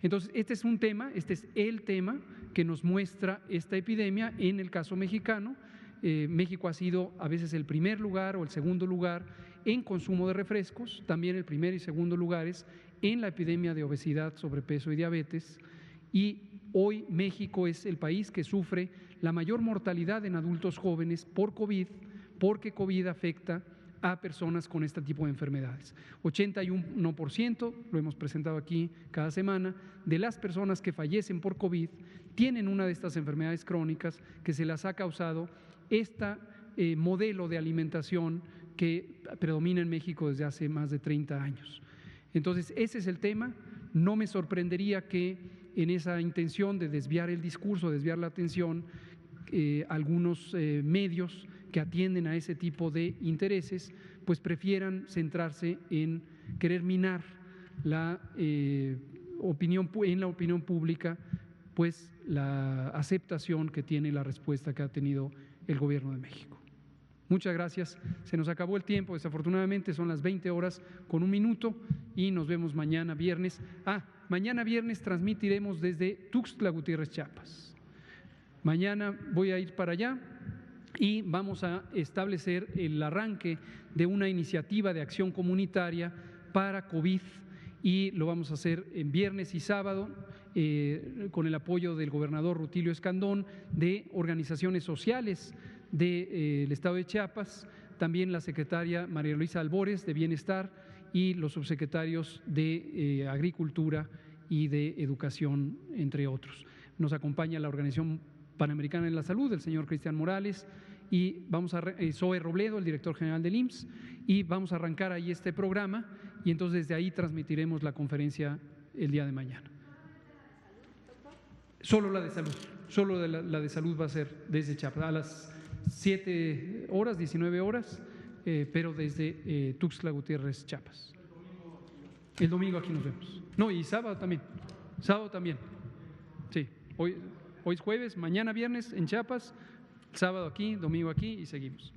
Entonces, este es el tema que nos muestra esta epidemia en el caso mexicano. México ha sido a veces el primer lugar o el segundo lugar en consumo de refrescos, también el primer y segundo lugares en la epidemia de obesidad, sobrepeso y diabetes, y hoy México es el país que sufre la mayor mortalidad en adultos jóvenes por COVID, porque COVID afecta a personas con este tipo de enfermedades. 81%, lo hemos presentado aquí cada semana, de las personas que fallecen por COVID tienen una de estas enfermedades crónicas que se las ha causado este modelo de alimentación que predomina en México desde hace más de 30 años. Entonces, ese es el tema. No me sorprendería que en esa intención de desviar el discurso, desviar la atención, algunos medios que atienden a ese tipo de intereses, pues prefieran centrarse en querer minar la opinión pública, pues la aceptación que tiene la respuesta que ha tenido el Gobierno de México. Muchas gracias. Se nos acabó el tiempo, desafortunadamente son las 20:01 y nos vemos mañana viernes. Mañana viernes transmitiremos desde Tuxtla Gutiérrez, Chiapas. Mañana voy a ir para allá y vamos a establecer el arranque de una iniciativa de acción comunitaria para COVID y lo vamos a hacer en viernes y sábado con el apoyo del gobernador Rutilio Escandón, de organizaciones sociales del Estado de Chiapas, también la secretaria María Luisa Albores de Bienestar y los subsecretarios de Agricultura y de Educación, entre otros. Nos acompaña la Organización Panamericana de la Salud, el señor Cristian Morales, y Zoe Robledo, el director general del IMSS, y vamos a arrancar ahí este programa y entonces desde ahí transmitiremos la conferencia el día de mañana. Solo la de salud, solo la de salud va a ser desde Chiapas, a las 7 horas, 19 horas, pero desde Tuxtla Gutiérrez, Chiapas. El domingo aquí nos vemos. No, y sábado también. Sí, hoy es jueves, mañana viernes en Chiapas, sábado aquí, domingo aquí y seguimos.